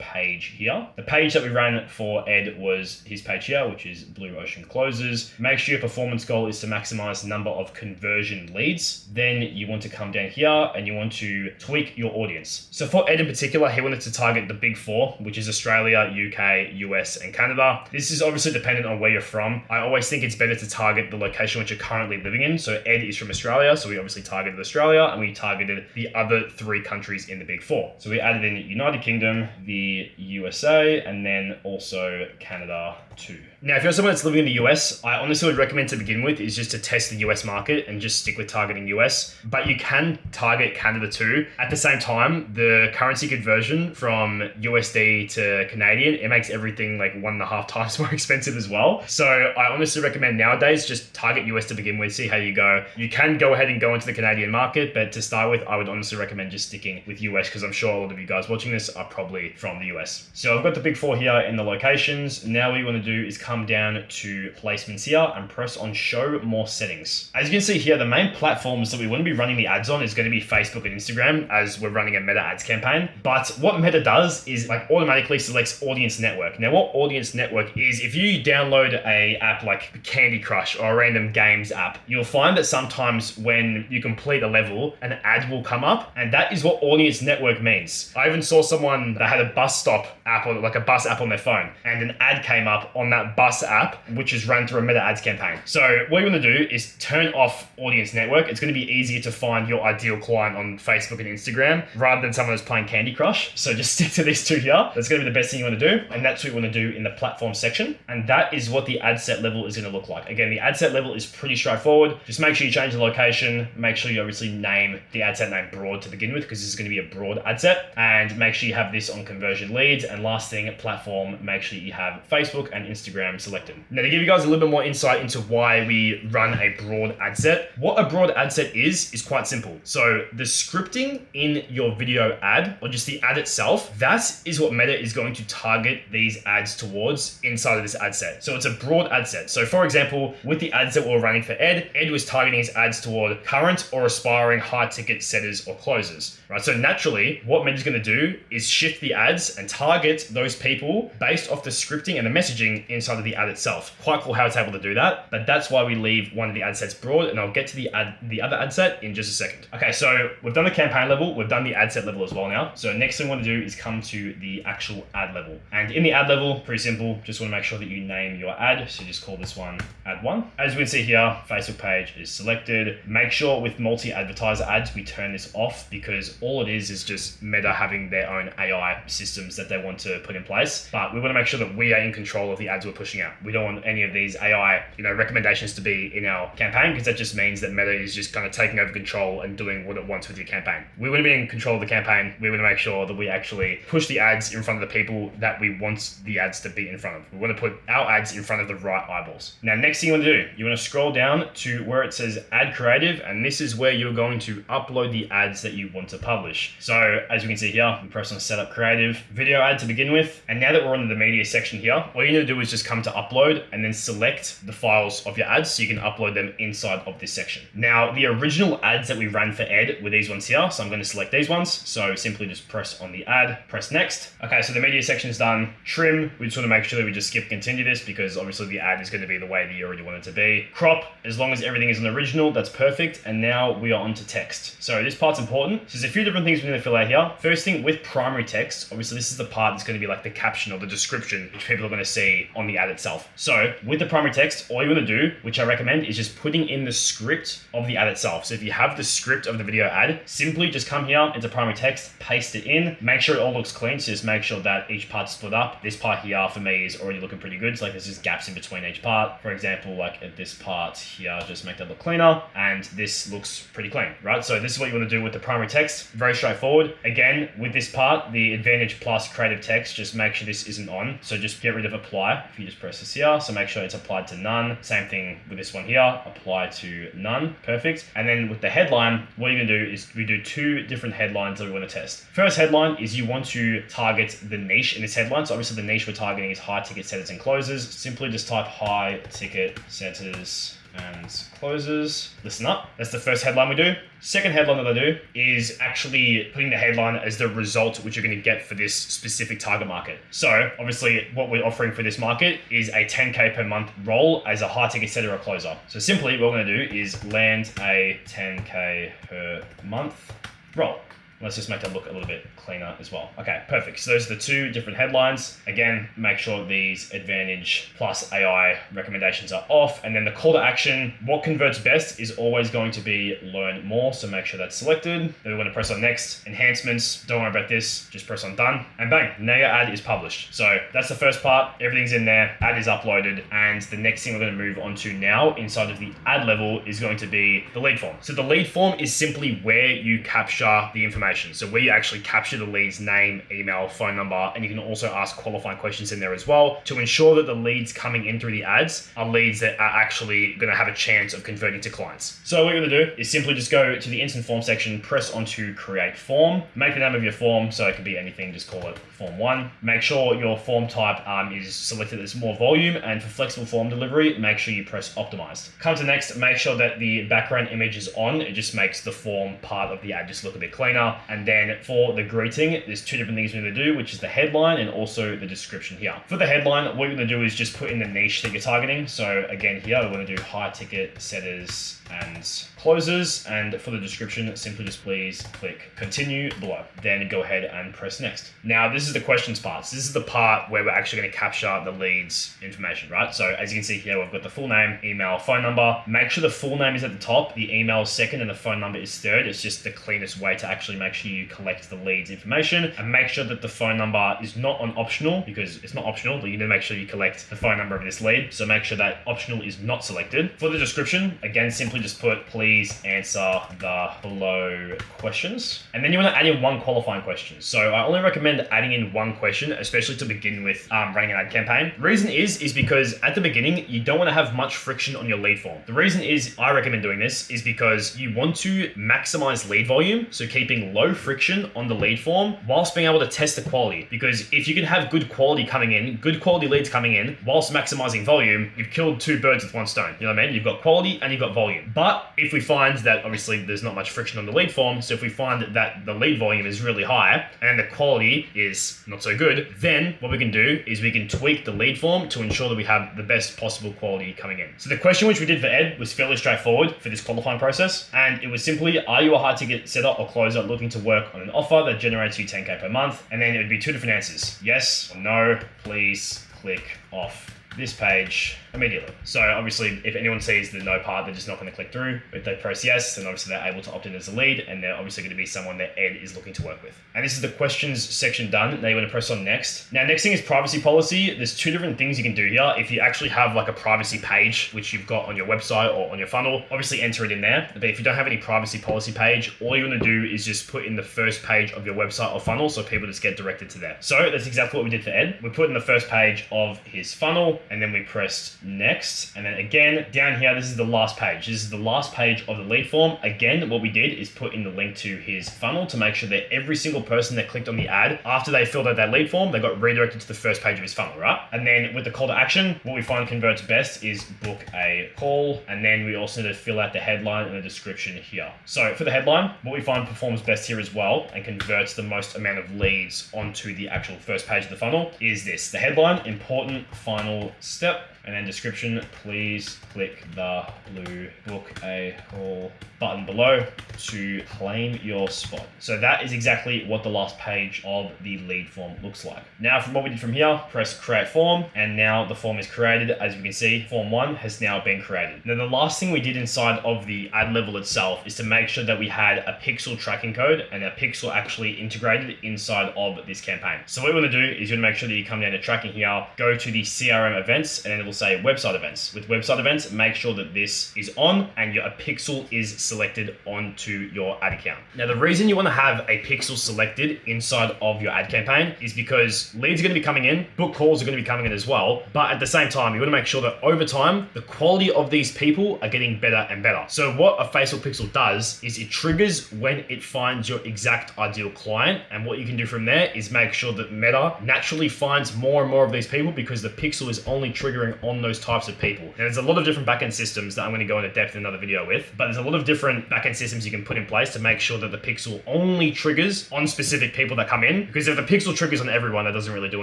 [SPEAKER 1] page here. The page that we ran for Ed was his page here, which is Blue Ocean Closes. Make sure your performance goal is to maximize the number of conversion leads. Then you want to come down here and you want to tweak your audience. So for Ed in particular, he wanted to target the big 4, which is Australia, UK, US, and Canada. This is obviously dependent on where you're from. I always think it's better to target the location which you're currently living in. So Ed is from Australia, so we obviously targeted Australia, and we targeted the other 3 countries in the Big Four. So we added in United Kingdom, the USA, and then also Canada too. Now, if you're someone that's living in the US, I honestly would recommend to begin with is just to test the US market and just stick with targeting US. But you can target Canada too. At the same time, the currency conversion from USD to Canadian, it makes everything like 1.5 times more expensive as well. So I honestly recommend nowadays just target US to begin with, see how you go. You can go ahead and go into the Canadian market, but to start with, I would honestly recommend just sticking with US because I'm sure a lot of you guys watching this are probably from the US. So I've got the Big Four here in the locations. Now what you want to do is come down to placements here and press on show more settings. As you can see here, the main platforms that we want to be running the ads on is going to be Facebook and Instagram as we're running a Meta ads campaign. But what Meta does is like automatically selects audience network. Now what audience network is, if you download a app like Candy Crush or a random games app, you'll find that sometimes when you complete a level, an ad will come up, and that is what audience network means. I even saw someone that had a bus stop app or like a bus app on their phone, and an ad came up on that bus app, which is run through a Meta ads campaign. So what you want to do is turn off audience network. It's going to be easier to find your ideal client on Facebook and Instagram rather than someone who's playing Candy Crush. So just stick to these 2 here. That's going to be the best thing you want to do. And that's what you want to do in the platform section. And that is what the ad set level is going to look like. Again, the ad set level is pretty straightforward. Just make sure you change the location. Make sure you obviously name the ad set name broad to begin with, because this is going to be a broad ad set. And make sure you have this on conversion leads. And last thing, platform, make sure you have Facebook and Instagram selected. Now to give you guys a little bit more insight into why we run a broad ad set, what a broad ad set is quite simple. So the scripting in your video ad, or just the ad itself, that is what Meta is going to target these ads towards inside of this ad set. So it's a broad ad set. So for example, with the ads that we're running for Ed was targeting his ads toward current or aspiring high ticket setters or closers, right? So naturally, what Meta's going to do is shift the ads and target those people based off the scripting and the messaging inside of the ad itself. Quite cool how it's able to do that, but that's why we leave one of the ad sets broad, and I'll get to the other ad set in just a second. Okay, so we've done the campaign level, we've done the ad set level as well now. So next thing we want to do is come to the actual ad level. And in the ad level, pretty simple, just want to make sure that you name your ad. So just call this one ad 1. As we can see here, Facebook page is selected. Make sure with multi-advertiser ads, we turn this off, because all it is just Meta having their own AI systems that they want to put in place. But we want to make sure that we are in control of the ads we're pushing out. We don't want any of these AI, recommendations to be in our campaign, because that just means that Meta is just kind of taking over control and doing what it wants with your campaign. We want to be in control of the campaign. We want to make sure that we actually push the ads in front of the people that we want the ads to be in front of. We want to put our ads in front of the right eyeballs. Now, next thing you want to do, you want to scroll down to where it says add creative, and this is where you're going to upload the ads that you want to publish. So as you can see here, we press on setup creative video ad to begin with. And now that we're on the media section here, all you need to do is just come to upload and then select the files of your ads so you can upload them inside of this section. Now, the original ads that we ran for Ed were these ones here. So I'm going to select these ones. So simply just press on the ad, press next. Okay, so the media section is done. Trim, we just want to make sure that we just skip continue this, because obviously the ad is going to be the way that you already want it to be. Crop, as long as everything is an original, that's perfect. And now we are on to text. So this part's important. So there's a few different things we need to fill out here. First thing, with primary text, obviously this is the part that's going to be like the caption or the description, which people are going to see on the ad itself. So with the primary text, all you want to do, which I recommend, is just putting in the script of the ad itself. So if you have the script of the video ad, simply just come here into primary text, paste it in, make sure it all looks clean. So just make sure that each part's split up. This part here for me is already looking pretty good. So like there's just gaps in between each part. For example, like at this part here, just make that look cleaner. And this looks pretty clean, right? So this is what you want to do with the primary text. Very straightforward. Again, with this part, the Advantage Plus creative text, just make sure this isn't on. So just get rid of apply if you just press this here. So make sure it's applied to none. Same thing with this one here, apply to none. Perfect. And then with the headline, what you're gonna do is we do 2 different headlines that we want to test. First headline is you want to target the niche in this headline. So obviously the niche we're targeting is high ticket setters and closers. Simply just type high ticket setters and closes. Listen up. That's the first headline we do. Second headline that I do is actually putting the headline as the result which you're going to get for this specific target market. So obviously what we're offering for this market is a 10K per month role as a high ticket setter or closer. So simply what we're going to do is land a 10K per month role. Let's just make that look a little bit cleaner as well. Okay, perfect. So those are the two different headlines. Again, make sure these Advantage plus AI recommendations are off. And then the call to action, what converts best is always going to be learn more. So make sure that's selected. Then we want to press on next. Enhancements, don't worry about this. Just press on done. And bang, now your ad is published. So that's the first part. Everything's in there. Ad is uploaded. And the next thing we're going to move on to now inside of the ad level is going to be the lead form. So the lead form is simply where you capture the information. So where you actually capture the lead's name, email, phone number, and you can also ask qualifying questions in there as well to ensure that the leads coming in through the ads are leads that are actually going to have a chance of converting to clients. So what you're going to do is simply just go to the instant form section, press onto create form, make the name of your form. So it could be anything, just call it form 1. Make sure your form type is selected as more volume, and for flexible form delivery, make sure you press optimized. Come to next, make sure that the background image is on. It just makes the form part of the ad just look a bit cleaner. And then for the greeting, there's two different things we're going to do, which is the headline and also the description here. For the headline, what you're going to do is just put in the niche that you're targeting. So again, here we're going to do high ticket setters and closes. And for the description, simply just please click continue below. Then go ahead and press next. Now, this is the questions part. So this is the part where we're actually going to capture the lead's information, right? So as you can see here, we've got the full name, email, phone number. Make sure the full name is at the top, the email is second, and the phone number is third. It's just the cleanest way to actually make sure you collect the lead's information, and make sure that the phone number is not on optional, because it's not optional, but you need to make sure you collect the phone number of this lead. So make sure that optional is not selected. For the description, again, simply just put, please answer the below questions. And then you want to add in one qualifying question. So I only recommend adding in one question, especially to begin with running an ad campaign. Reason is because at the beginning, you don't want to have much friction on your lead form. The reason is I recommend doing this is because you want to maximize lead volume. So keeping low friction on the lead form whilst being able to test the quality. Because if you can have good quality coming in, good quality leads coming in whilst maximizing volume, you've killed two birds with one stone. You know what I mean? You've got quality and you've got volume. But if we find that obviously there's not much friction on the lead form, so if we find that the lead volume is really high and the quality is not so good, then what we can do is we can tweak the lead form to ensure that we have the best possible quality coming in. So the question which we did for Ed was fairly straightforward for this qualifying process. And it was simply, are you a high ticket setter or closer looking to work on an offer that generates you 10K per month? And then it would be two different answers. Yes or no, please click off this page immediately. So obviously, if anyone sees the no part, they're just not going to click through. If they press yes, then obviously they're able to opt in as a lead, and they're obviously going to be someone that Ed is looking to work with. And this is the questions section done. Now you want to press on next. Now, next thing is privacy policy. There's two different things you can do here. If you actually have like a privacy page, which you've got on your website or on your funnel, obviously enter it in there. But if you don't have any privacy policy page, all you want to do is just put in the first page of your website or funnel, so people just get directed to there. So that's exactly what we did for Ed. We put in the first page of his funnel, and then we pressed next. And then again, down here, this is the last page. This is the last page of the lead form. Again, what we did is put in the link to his funnel to make sure that every single person that clicked on the ad, after they filled out that lead form, they got redirected to the first page of his funnel, right? And then with the call to action, what we find converts best is book a call. And then we also need to fill out the headline and the description here. So for the headline, what we find performs best here as well and converts the most amount of leads onto the actual first page of the funnel is this. The headline, important final step. And then description, please click the blue book a call button below to claim your spot. So that is exactly what the last page of the lead form looks like. Now from what we did from here, press create form, and now the form is created. As you can see, form 1 has now been created. Now the last thing we did inside of the ad level itself is to make sure that we had a pixel tracking code and a pixel actually integrated inside of this campaign. So what we want to do is you want to make sure that you come down to tracking here, go to the CRM events, and then it will say website events. With website events, make sure that this is on and a pixel is selected onto your ad account. Now, the reason you want to have a pixel selected inside of your ad campaign is because leads are going to be coming in, book calls are going to be coming in as well. But at the same time, you want to make sure that over time, the quality of these people are getting better and better. So what a facial pixel does is it triggers when it finds your exact ideal client. And what you can do from there is make sure that Meta naturally finds more and more of these people because the pixel is only triggering on those types of people. Now, there's a lot of different backend systems that I'm going to go into depth in another video with, but there's a lot of different backend systems you can put in place to make sure that the pixel only triggers on specific people that come in. Because if the pixel triggers on everyone, that doesn't really do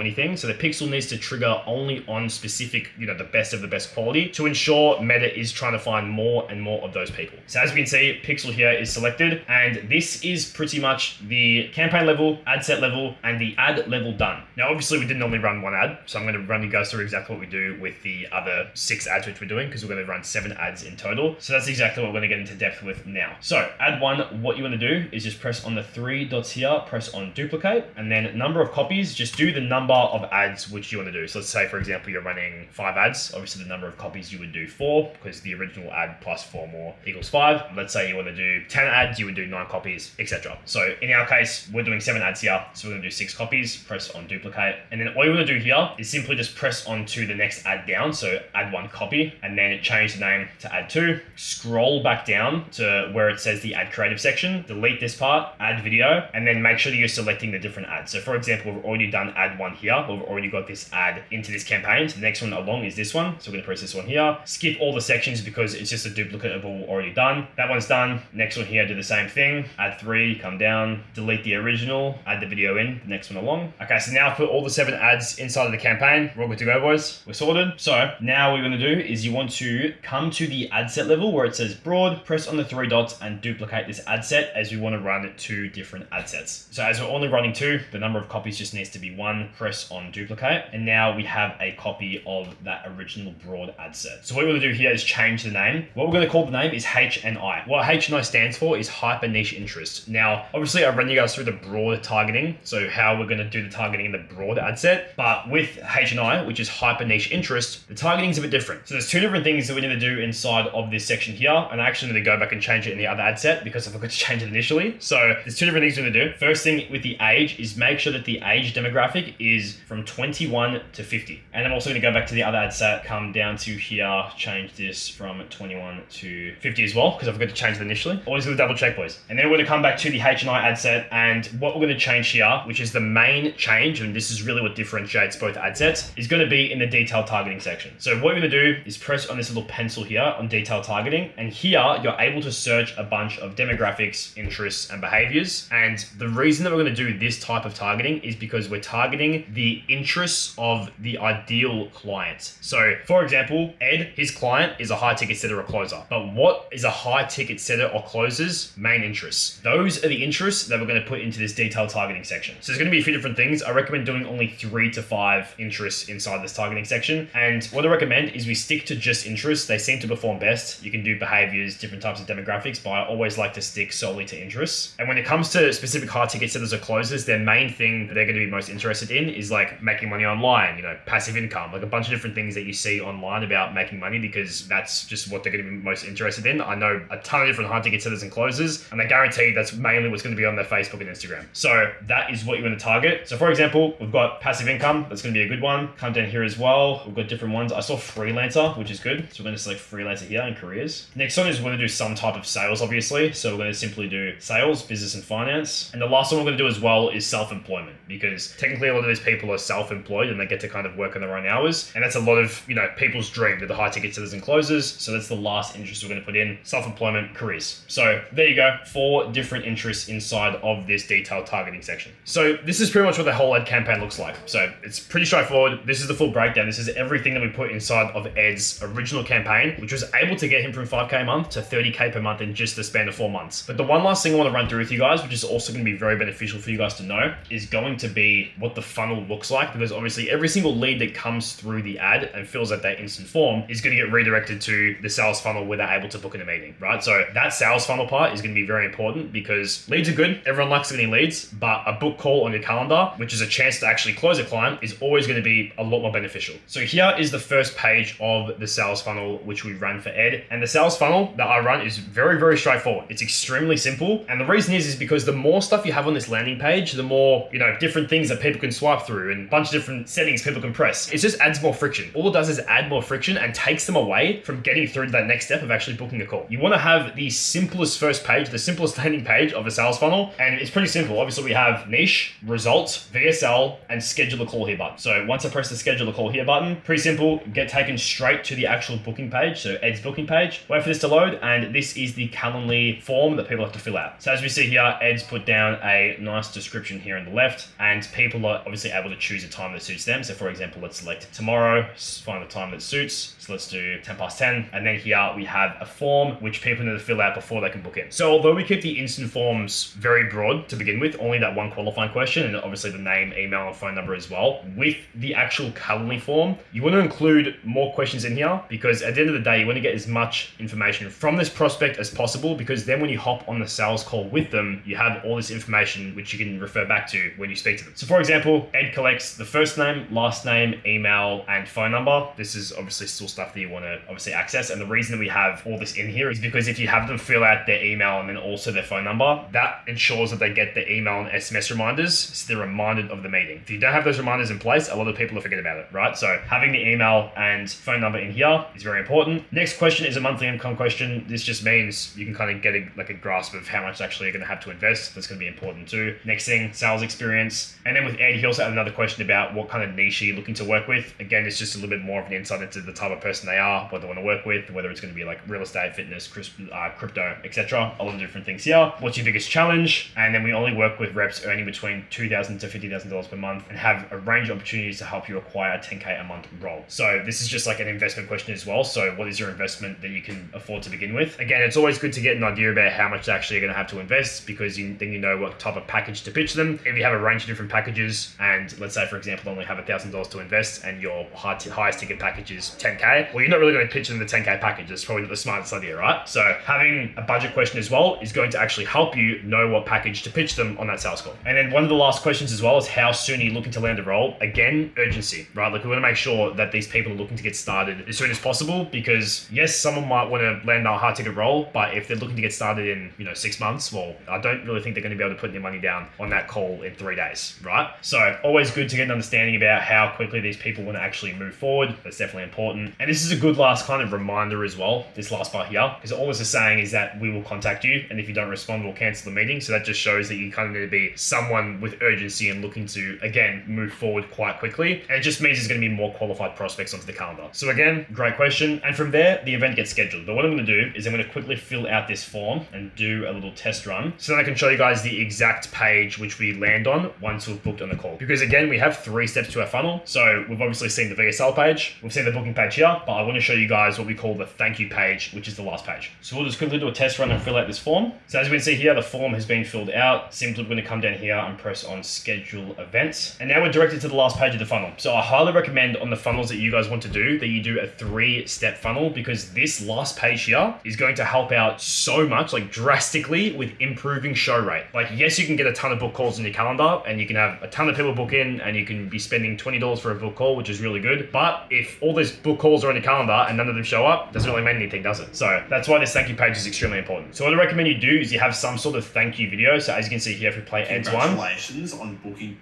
[SPEAKER 1] anything. So the pixel needs to trigger only on specific, the best of the best quality to ensure Meta is trying to find more and more of those people. So as we can see, pixel here is selected, and this is pretty much the campaign level, ad set level, and the ad level done. Now, obviously we didn't normally run one ad, so I'm going to run you guys through exactly what we do with the other 6 ads which we're doing, because we're going to run 7 ads in total. So that's exactly what we're going to get into depth with now. So ad 1, what you want to do is just press on the 3 dots here, press on duplicate, and then number of copies, just do the number of ads which you want to do. So let's say, for example, you're running 5 ads. Obviously the number of copies you would do 4, because the original ad plus 4 more equals 5. Let's say you want to do 10 ads, you would do 9 copies, etc. So in our case, we're doing 7 ads here, so we're going to do 6 copies, press on duplicate, and then all you want to do here is simply just press onto the next ad down, so add 1 copy, and then change the name to add 2, scroll back down to where it says the ad creative section, delete this part, add video, and then make sure that you're selecting the different ads. So for example, we've already done ad 1 here, we've already got this ad into this campaign, so the next one along is this one, so we're going to press this one here, skip all the sections because it's just a duplicate of what we've already done. That one's done. Next one here, do the same thing, add 3, come down, delete the original, add the video in, the next one along. Okay, so now put all the 7 ads inside of the campaign. We're all good to go, boys. We're sorted. So now what you're going to do is you want to come to the ad set level where it says broad, press on the 3 dots and duplicate this ad set, as we want to run 2 different ad sets. So as we're only running 2, the number of copies just needs to be 1, press on duplicate, and now we have a copy of that original broad ad set. So what we're going to do here is change the name. What we're going to call the name is HNI. What HNI stands for is hyper niche interest. Now, obviously I run you guys through the broad targeting, so how we're going to do the targeting in the broad ad set, but with HNI, which is hyper niche interest, the targeting is a bit different. So there's 2 different things that we need to do inside of this section here, and I actually need to go back and change it in the other ad set because I forgot to change it initially. So there's 2 different things we need to do. First thing with the age is make sure that the age demographic is from 21 to 50. And I'm also going to go back to the other ad set, come down to here, change this from 21 to 50 as well, because I forgot to change it initially. Always going to double check, boys. And then we're going to come back to the HNI ad set, and what we're going to change here, which is the main change, and this is really what differentiates both ad sets, is going to be in the detailed targeting section. So what we're going to do is press on this little pencil here on detailed targeting, and here you're able to search a bunch of demographics, interests, and behaviors. And the reason that we're going to do this type of targeting is because we're targeting the interests of the ideal clients. So for example, Ed, his client is a high ticket setter or closer. But what is a high ticket setter or closer's main interests? Those are the interests that we're going to put into this detailed targeting section. So there's going to be a few different things. I recommend doing only 3 to 5 interests inside this targeting section. And what I recommend is we stick to just interests. They seem to perform best. You can do behaviors, different types of demographics, but I always like to stick solely to interests. And when it comes to specific high ticket setters or closers, their main thing that they're going to be most interested in is like making money online, passive income, like a bunch of different things that you see online about making money, because that's just what they're going to be most interested in. I know a ton of different high ticket setters and closers, and I guarantee that's mainly what's going to be on their Facebook and Instagram. So that is what you want to target. So for example, we've got passive income. That's going to be a good one. Come down here as well. We've got different ones. I saw freelancer, which is good. So we're going to select freelancer here and careers. Next one is we're going to do some type of sales, obviously. So we're going to simply do sales, business, and finance. And the last one we're going to do as well is self-employment, because technically a lot of these people are self-employed and they get to kind of work on their own hours. And that's a lot of, people's dream. They're the high ticket setters and closers. So that's the last interest we're going to put in: self-employment, careers. So there you go. 4 different interests inside of this detailed targeting section. So this is pretty much what the whole ad campaign looks like. So it's pretty straightforward. This is the full breakdown. This is everything that we put inside of Ed's original campaign, which was able to get him from 5K a month to 30K per month in just the span of 4 months. But the one last thing I want to run through with you guys, which is also going to be very beneficial for you guys to know, is going to be what the funnel looks like, because obviously every single lead that comes through the ad and fills out that instant form is going to get redirected to the sales funnel where they're able to book in a meeting, right? So that sales funnel part is going to be very important, because leads are good. Everyone likes getting leads, but a book call on your calendar, which is a chance to actually close a client, is always going to be a lot more beneficial. So here is the first page of the sales funnel, which we ran for Ed. And the sales funnel that I run is very, very straightforward. It's extremely simple. And the reason is because the more stuff you have on this landing page, the more, different things that people can swipe through and a bunch of different settings people can press. It just adds more friction. All it does is add more friction and takes them away from getting through to that next step of actually booking a call. You want to have the simplest first page, the simplest landing page of a sales funnel. And it's pretty simple. Obviously we have niche, results, VSL, and schedule a call here button. So once I press the schedule a call here button, pretty simple, get taken straight to the actual booking page. So Ed's booking page, wait for this to load. And this is the Calendly form that people have to fill out. So as we see here, Ed's put down a nice description here on the left, and people are obviously able to choose a time that suits them. So for example, let's select tomorrow, find the time that suits. So let's do 10 past 10. And then here we have a form which people need to fill out before they can book in. So although we keep the instant forms very broad to begin with, only that one qualifying question, and obviously the name, email, and phone number as well, with the actual Calendly form, you want to include more questions in here, because at the end of the day, you want to get as much information from this prospect as possible, because then when you hop on the sales call with them, you have all this information which you can refer back to when you speak to them. So for example, Ed collects the first name, last name, email, and phone number. This is obviously still stuff that you want to obviously access. And the reason that we have all this in here is because if you have them fill out their email and then also their phone number, that ensures that they get the email and SMS reminders, so they're reminded of the meeting. If you don't have those reminders in place, a lot of people will forget about it, right? So having the email and phone number in here is very important. Next question is a monthly income question. This just means you can kind of get a grasp of how much actually you're going to have to invest. That's going to be important too. Next thing, sales experience. And then with Ed, he also had another question about what kind of niche are you looking to work with. Again, it's just a little bit more of an insight into the type of person they are, what they want to work with, whether it's going to be like real estate, fitness, crypto, etc. A lot of different things here. What's your biggest challenge? And then we only work with reps earning between $2,000 to $50,000 per month and have a range of opportunities to help you acquire a 10K a month role. So this is just like an investment question as well. So what is your investment that you can afford to begin with? Again, it's always good to get an idea about how much actually you're going to have to invest, because then you know what type of package to pitch them. If you have a range of different packages, and let's say for example only have $1,000 to invest and your highest ticket package is 10K, well, you're not really going to pitch them the 10K package. That's probably not the smartest idea, right? So having a budget question as well is going to actually help you know what package to pitch them on that sales call. And then one of the last questions as well is, how soon are you looking to land a role? Again, urgency, right? Like we want to make sure that these people are looking to get started as soon as possible, because yes, someone might want to land a high ticket role, but if they're looking to get started in 6 months, well, I don't really think they're going to be able to put their money down on that call in 3 days, right? So always good to get an understanding about how quickly these people want to actually move forward. That's definitely important. And this is a good last kind of reminder as well, this last part here, because all this is saying is that we will contact you, and if you don't respond, we'll cancel the meeting. So that just shows that you kind of need to be someone with urgency and looking to, again, move forward quite quickly. And it just means there's going to be more qualified prospects onto the calendar. So again, great question. And from there, the event gets scheduled. But what I'm going to do is I'm going to quickly fill out this form and do a little test run, so then I can show you guys the exact page which we land on once we've booked on the call. Because again, we have 3 steps to our funnel. So we've obviously seen the VSL page, we've seen the booking page here, but I want to show you guys what we call the thank you page, which is the last page. So we'll just quickly do a test run and fill out this form. So as we can see here, the form has been filled out. Simply we're going to come down here and press on schedule events. And now we're directed to the last page of the funnel. So I highly recommend on the funnels that you guys want to do, that you do a 3-step funnel, because this last page here is going to help out so much, like drastically, with improving show rate. Like yes, you can get a ton of book calls in your calendar and you can have a ton of people book in and you can be spending $20 for a book call, which is really good. But if all those book calls are on your calendar and none of them show up, doesn't really mean anything, does it? So that's why this thank you page is extremely important. So what I recommend you do is you have some sort of thank you video. So as you can see here, if we play Ed's one,
[SPEAKER 3] congratulations on booking.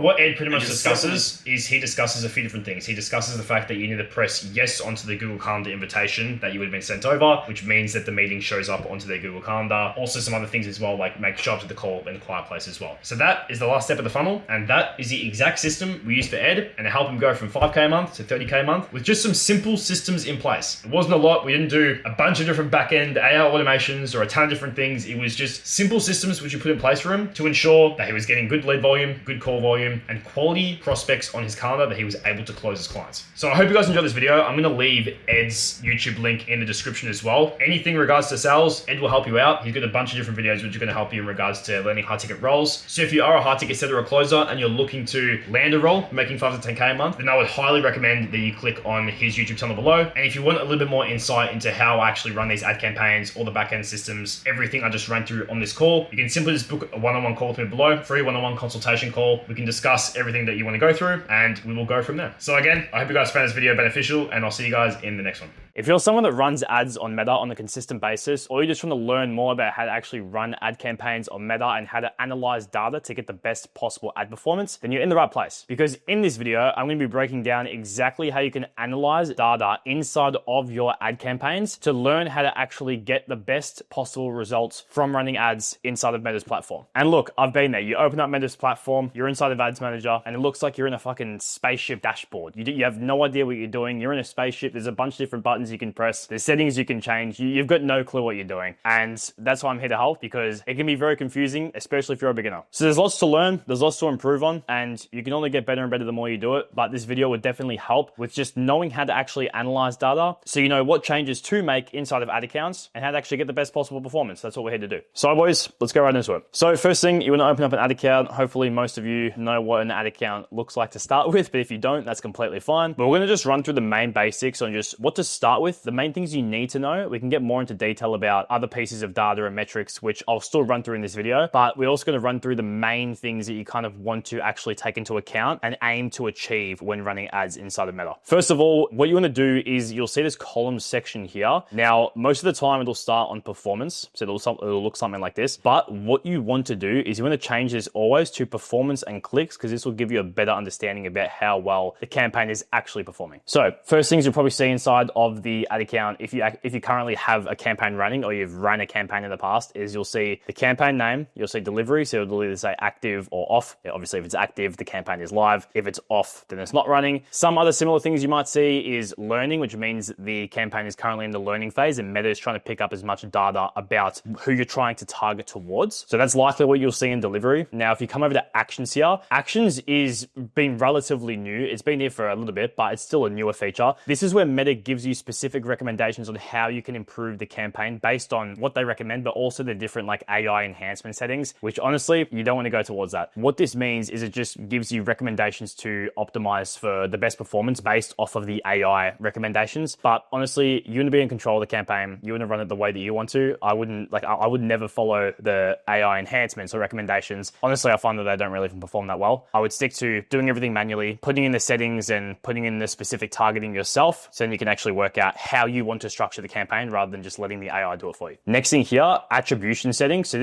[SPEAKER 1] What Ed pretty much discusses is he discusses a few different things. He discusses the fact that you need to press yes onto the Google Calendar invitation that you would have been sent over, which means that the meeting shows up onto their Google Calendar. Also some other things as well, like make sure to the call in a quiet place as well. So that is the last step of the funnel, and that is the exact system we use for Ed, and to help him go from 5K a month to 30K a month with just some simple systems in place. It wasn't a lot. We didn't do a bunch of different back-end AI automations or a ton of different things. It was just simple systems which you put in place for him to ensure that he was getting good lead volume, good call volume, and quality prospects on his calendar that he was able to close his clients. So I hope you guys enjoyed this video. I'm going to leave Ed's YouTube link in the description as well. Anything in regards to sales, Ed will help you out. He's got a bunch of different videos which are going to help you in regards to learning high ticket roles. So if you are a high ticket setter or closer and you're looking to land a role making 5 to 10K a month, then I would highly recommend that you click on his YouTube channel below. And if you want a little bit more insight into how I actually run these ad campaigns, all the back-end systems, everything I just ran through on this call, you can simply just book a one-on-one call with me below, free one-on-one consultation call. We can discuss everything that you want to go through and we will go from there. So again, I hope you guys found this video beneficial, and I'll see you guys in the next one. If you're someone that runs ads on Meta on a consistent basis, or you just want to learn more about how to actually run ad campaigns on Meta and how to analyze data to get the best possible ad performance, then you're in the right place. Because in this video, I'm going to be breaking down exactly how you can analyze data inside of your ad campaigns to learn how to actually get the best possible results from running ads inside of Meta's platform. And look, I've been there. You open up Meta's platform, you're inside of Ads Manager, and it looks like you're in a fucking spaceship dashboard. You have no idea what you're doing. You're in a spaceship. There's a bunch of different buttons you can press. There's settings you can change. You've got no clue what you're doing. And that's why I'm here to help, because it can be very confusing, especially if you're a beginner. So there's lots to learn. There's lots to improve on, and you can only get better and better the more you do it. But this video would definitely help with just knowing how to actually analyze data, so you know what changes to make inside of ad accounts and how to actually get the best possible performance. That's what we're here to do. So boys, let's go right into it. So first thing, you want to open up an ad account. Hopefully most of you know what an ad account looks like to start with, but if you don't, that's completely fine. But we're going to just run through the main basics on just what to start with, the main things you need to know. We can get more into detail about other pieces of data and metrics, which I'll still run through in this video, but we're also going to run through the main things that you kind of want to actually take into account and aim to achieve when running ads inside of Meta. First of all, what you want to do is you'll see this column section here. Now, most of the time it'll start on performance, so it'll look something like this, but what you want to do is you want to change this always to performance and clicks, because this will give you a better understanding about how well the campaign is actually performing. So first things you'll probably see inside of the ad account, if you currently have a campaign running or you've run a campaign in the past, is you'll see the campaign name, you'll see delivery, so it'll either say active or off. Yeah, obviously if it's active, the campaign is live. If it's off, then it's not running. Some other similar things you might see is learning, which means the campaign is currently in the learning phase and Meta is trying to pick up as much data about who you're trying to target towards. So that's likely what you'll see in delivery. Now, if you come over to actions here, actions is been relatively new. It's been here for a little bit, but it's still a newer feature. This is where Meta gives you specific recommendations on how you can improve the campaign based on what they recommend, but also the different like AI enhancement settings, which honestly, you don't want to go towards that. What this means is it just gives you recommendations to optimize for the best performance based off of the AI recommendations. But honestly, you want to be in control of the campaign. You want to run it the way that you want to. I would never follow the AI enhancements or recommendations. Honestly, I find that they don't really even perform that well. I would stick to doing everything manually, putting in the settings and putting in the specific targeting yourself, so then you can actually work out how you want to structure the campaign rather than just letting the AI do it for you. Next thing here, attribution settings. So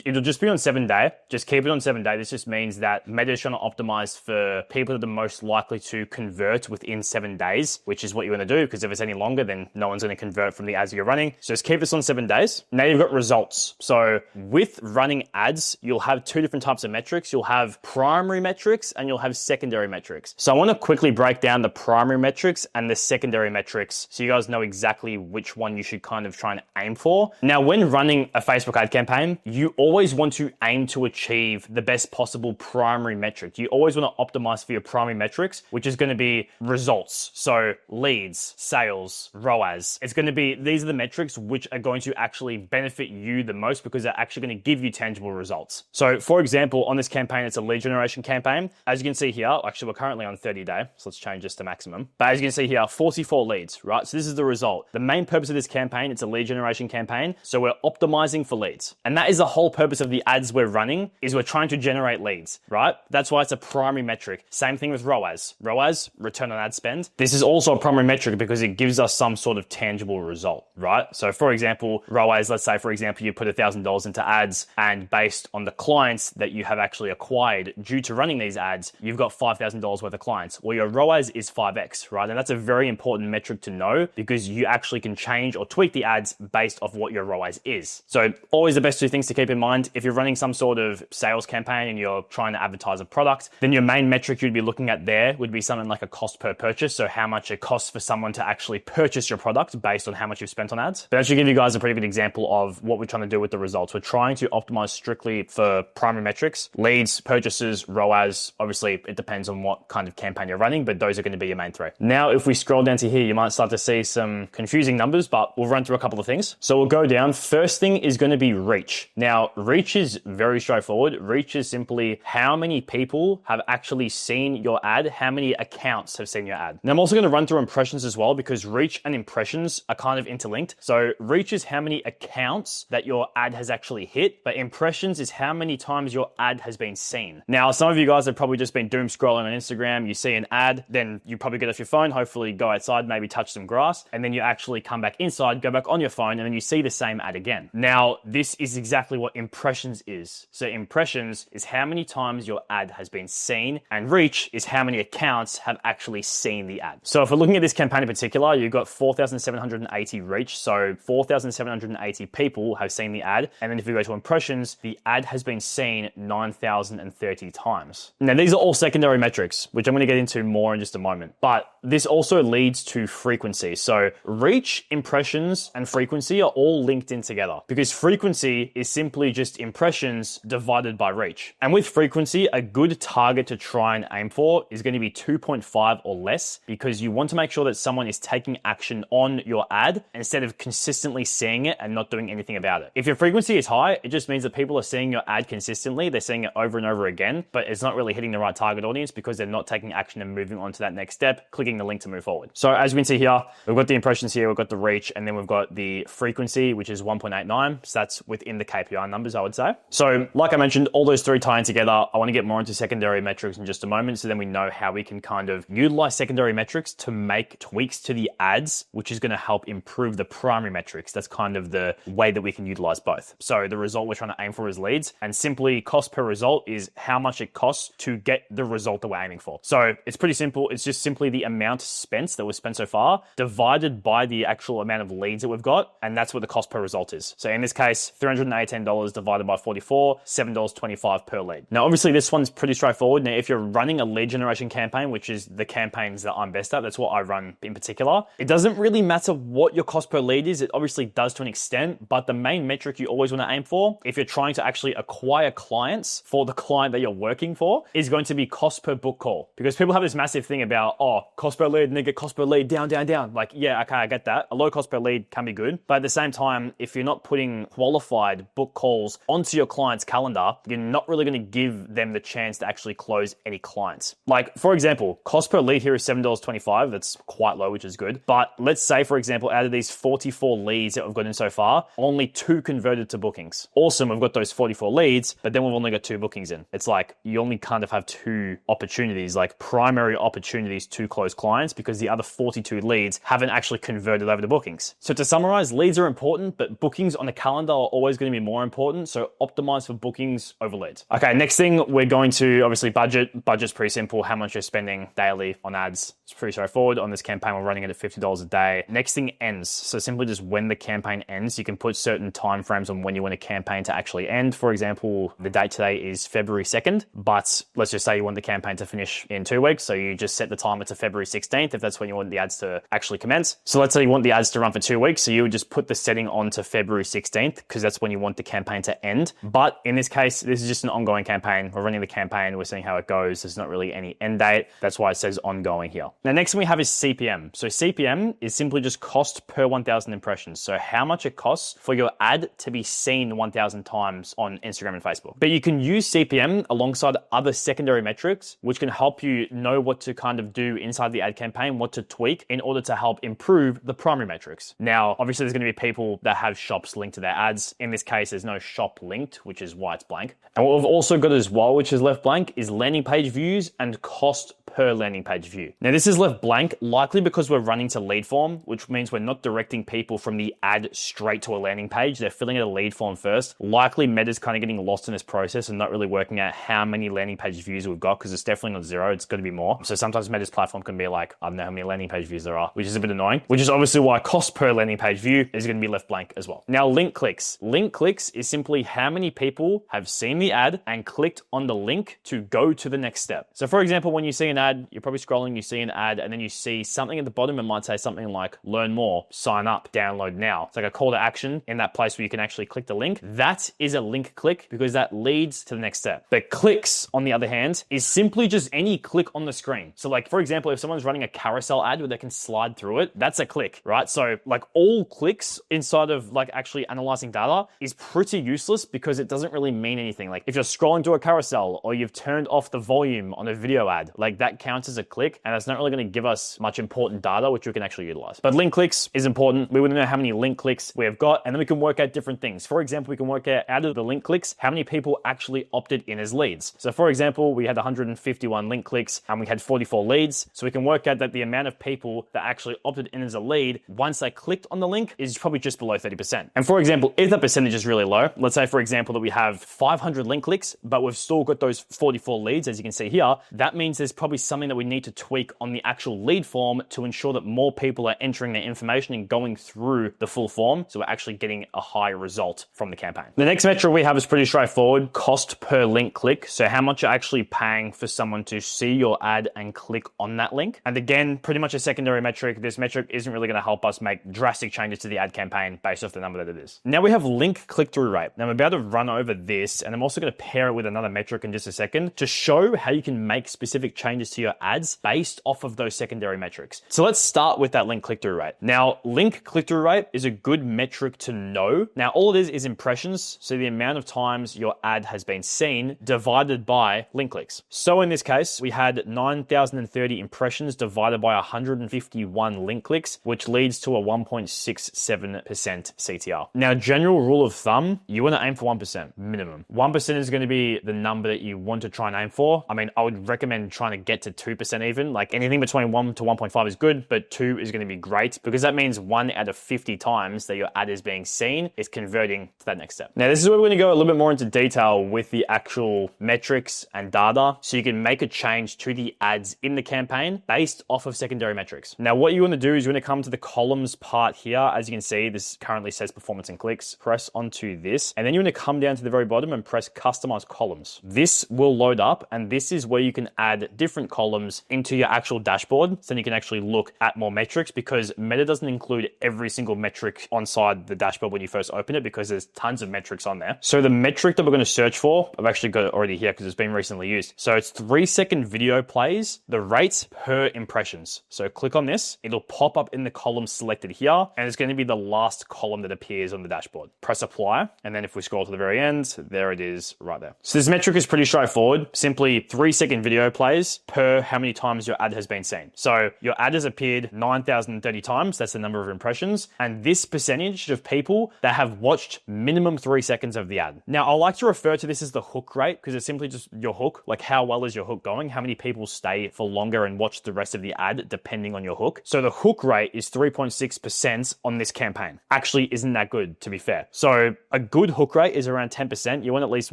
[SPEAKER 1] it'll just be on 7-day. Just keep it on 7-day. This just means that Meta is trying to optimize for people that are the most likely to convert within 7 days, which is what you want to do, because if it's any longer, then no one's going to convert from the ads you're running. So just keep this on 7 days. Now you've got results. So with running ads, you'll have two different types of metrics. You'll have primary metrics and you'll have secondary metrics. So I want to quickly break down the primary metrics and the secondary metrics so you guys know exactly which one you should kind of try and aim for. Now, when running a Facebook ad campaign, you always want to aim to achieve the best possible primary metric. You always want to optimize for your primary metrics, which is going to be results. So leads, sales, ROAS. It's going to be, these are the metrics which are going to actually benefit you the most because they're actually going to give you tangible results. So for example, on this campaign, it's a lead generation campaign. As you can see here, actually we're currently on 30-day, so let's change this to maximum. But as you can see here, 44 leads, right? So this is the result. The main purpose of this campaign, it's a lead generation campaign. So we're optimizing for leads. And that is the whole purpose of the ads we're running, is we're trying to generate leads, right? That's why it's a primary metric. Same thing with ROAS. ROAS, return on ad spend. This is also a primary metric because it gives us some sort of tangible result, right? So for example, ROAS, let's say for example, you put $1,000 into ads, and based on the clients that you have actually acquired due to running these ads, you've got $5,000 worth of clients. Well, your ROAS is 5x, right? And that's a very important metric to know because you actually can change or tweak the ads based off what your ROAS is. So always the best two things to keep in mind. If you're running some sort of sales campaign and you're trying to advertise a product, then your main metric you'd be looking at there would be something like a cost per purchase. So how much it costs for someone to actually purchase your product based on how much you've spent on ads. But that should give you guys a pretty good example of what we're trying to do with the results. We're trying to optimize strictly for primary metrics, leads, purchases, ROAS. Obviously, it depends on what kind of campaign you're running, but those are going to be your main three. Now, if we scroll down to here, you might start to see some confusing numbers, but we'll run through a couple of things. So we'll go down. First thing is going to be reach. Now, reach is very straightforward. Reach is simply how many people have actually seen your ad, how many accounts have seen your ad. Now, I'm also going to run through impressions as well because reach and impressions are kind of interlinked. So reach is how many accounts that your ad has actually hit, but impressions is how many times your ad has been seen. Now, some of you guys have probably just been doom scrolling on Instagram. You see an ad, then you probably get off your phone, hopefully go outside, maybe touch some grass
[SPEAKER 2] grass, and then you actually come back inside, go back on your phone, and then you see the same ad again. Now, this is exactly what impressions is. So impressions is how many times your ad has been seen, and reach is how many accounts have actually seen the ad. So if we're looking at this campaign in particular, you've got 4,780 reach, so 4,780 people have seen the ad, and then if we go to impressions, the ad has been seen 9,030 times. Now, these are all secondary metrics, which I'm going to get into more in just a moment, but this also leads to frequency. So reach, impressions, and frequency are all linked in together because frequency is simply just impressions divided by reach. And with frequency, a good target to try and aim for is going to be 2.5 or less because you want to make sure that someone is taking action on your ad instead of consistently seeing it and not doing anything about it. If your frequency is high, it just means that people are seeing your ad consistently. They're seeing it over and over again, but it's not really hitting the right target audience because they're not taking action and moving on to that next step, clicking the link to move forward. So as we can see here, we've got the impressions here, we've got the reach, and then we've got the frequency, which is 1.89. So that's within the KPI numbers, I would say. So like I mentioned, all those three tie in together. I want to get more into secondary metrics in just a moment, so then we know how we can kind of utilize secondary metrics to make tweaks to the ads, which is going to help improve the primary metrics. That's kind of the way that we can utilize both. So the result we're trying to aim for is leads, and simply cost per result is how much it costs to get the result that we're aiming for. So it's pretty simple. It's just simply the amount spent that was spent so far divided by the actual amount of leads that we've got, and that's what the cost per result is. So in this case, $318 divided by 44, $7.25 per lead. Now, obviously this one's pretty straightforward. Now, if you're running a lead generation campaign, which is the campaigns that I'm best at, that's what I run in particular, it doesn't really matter what your cost per lead is. It obviously does to an extent, but the main metric you always want to aim for, if you're trying to actually acquire clients for the client that you're working for, is going to be cost per book call. Because people have this massive thing about, oh, cost per lead, nigga, cost per lead, down, down, down. Like, yeah, okay, I get that. A low cost per lead can be good. But at the same time, if you're not putting qualified book calls onto your client's calendar, you're not really going to give them the chance to actually close any clients. Like, for example, cost per lead here is $7.25. That's quite low, which is good. But let's say, for example, out of these 44 leads that we've gotten so far, only 2 converted to bookings. Awesome, we've got those 44 leads, but then we've only got 2 bookings in. It's like you only kind of have 2 opportunities, like primary opportunities to close clients, because the other 42 leads haven't actually converted over to bookings. So to summarize, leads are important, but bookings on the calendar are always going to be more important. So optimize for bookings over leads. Okay, next thing, we're going to obviously budget. Budget's pretty simple. How much you're spending daily on ads. It's pretty straightforward. On this campaign, we're running it at $50 a day. Next thing, ends. So simply just when the campaign ends, you can put certain time frames on when you want a campaign to actually end. For example, the date today is February 2nd, but let's just say you want the campaign to finish in 2 weeks. So you just set the timer to February 16th if that's when you want the ads to actually commence. So let's say you want the ads to run for 2 weeks. So you would just put the setting on to February 16th because that's when you want the campaign to end. But in this case, this is just an ongoing campaign. We're running the campaign. We're seeing how it goes. There's not really any end date. That's why it says ongoing here. Now, next thing we have is CPM. So CPM is simply just cost per 1,000 impressions. So how much it costs for your ad to be seen 1,000 times on Instagram and Facebook. But you can use CPM alongside other secondary metrics, which can help you know what to kind of do inside the ad campaign, what to tweak in order to help improve the primary metrics. Now, obviously there's going to be people that have shops linked to their ads. In this case, there's no shop linked, which is why it's blank. And what we've also got as well, which is left blank, is landing page views and cost per landing page view. Now, this is left blank, likely because we're running to lead form, which means we're not directing people from the ad straight to a landing page. They're filling out a lead form first. Likely Meta's kind of getting lost in this process and not really working out how many landing page views we've got, because it's definitely not 0. It's going to be more. So sometimes Meta's platform can be like, I don't know how many landing page views there are, which is a bit annoying, which is obviously why cost per landing page view is going to be left blank as well. Now, link clicks. Link clicks is simply how many people have seen the ad and clicked on the link to go to the next step. So for example, when you see an ad, you're probably scrolling, you see an ad, and then you see something at the bottom. It might say something like learn more, sign up, download now. It's like a call to action in that place where you can actually click the link. That is a link click because that leads to the next step. But clicks, on the other hand, is simply just any click on the screen. So like, for example, if someone's running a carousel ad where they can slide through it, that's a click, right? So like all clicks inside of like actually analyzing data is pretty useless because it doesn't really mean anything. Like if you're scrolling through a carousel or you've turned off the volume on a video ad, like that counts as a click, and it's not really going to give us much important data which we can actually utilize. But link clicks is important. We want to know how many link clicks we have got, and then we can work out different things. For example, we can work out of the link clicks how many people actually opted in as leads. So for example, we had 151 link clicks and we had 44 leads. So we can work out that the amount of people that actually actually opted in as a lead, once they clicked on the link, is probably just below 30%. And for example, if that percentage is really low, let's say for example that we have 500 link clicks, but we've still got those 44 leads, as you can see here, that means there's probably something that we need to tweak on the actual lead form to ensure that more people are entering their information and going through the full form, so we're actually getting a higher result from the campaign. The next metric we have is pretty straightforward: cost per link click. So how much you're actually paying for someone to see your ad and click on that link. And again, pretty much a secondary metric. This metric isn't really going to help us make drastic changes to the ad campaign based off the number that it is. Now we have link click-through rate. Now I'm about to run over this, and I'm also going to pair it with another metric in just a second to show how you can make specific changes to your ads based off of those secondary metrics. So let's start with that link click-through rate. Now, link click-through rate is a good metric to know. Now, all it is impressions. So the amount of times your ad has been seen divided by link clicks. So in this case, we had 9,030 impressions divided by 151 link clicks, which leads to a 1.67% CTR. Now, general rule of thumb, you want to aim for 1% minimum. 1% is going to be the number that you want to try and aim for. I mean, I would recommend trying to get to 2% even. Like anything between 1 to 1.5 is good, but 2 is going to be great because that means 1 out of 50 times that your ad is being seen is converting to that next step. Now, this is where we're going to go a little bit more into detail with the actual metrics and data so you can make a change to the ads in the campaign based off of secondary metrics. Now, what you want to do is you want to come to the columns part here. As you can see, this currently says performance and clicks. Press onto this, and then you want to come down to the very bottom and press customize columns. This will load up, and this is where you can add different columns into your actual dashboard. So then you can actually look at more metrics, because Meta doesn't include every single metric onside the dashboard when you first open it, because there's tons of metrics on there. So the metric that we're going to search for, I've actually got it already here because it's been recently used. So it's 3-second video plays, the rate per impressions. So click on this, it'll pop up in the column selected here, and it's going to be the last column that appears on the dashboard. Press apply, and then if we scroll to the very end, there it is right there. So this metric is pretty straightforward. Simply 3-second video plays per how many times your ad has been seen. So your ad has appeared 9,030 times, that's the number of impressions, and this percentage of people that have watched minimum 3 seconds of the ad. Now, I like to refer to this as the hook rate, because it's simply just your hook, like how well is your hook going, how many people stay for longer and watch the rest of the ad depending on your hook. So the hook rate is 3.6% on this campaign. Actually isn't that good, to be fair. So a good hook rate is around 10%. You want at least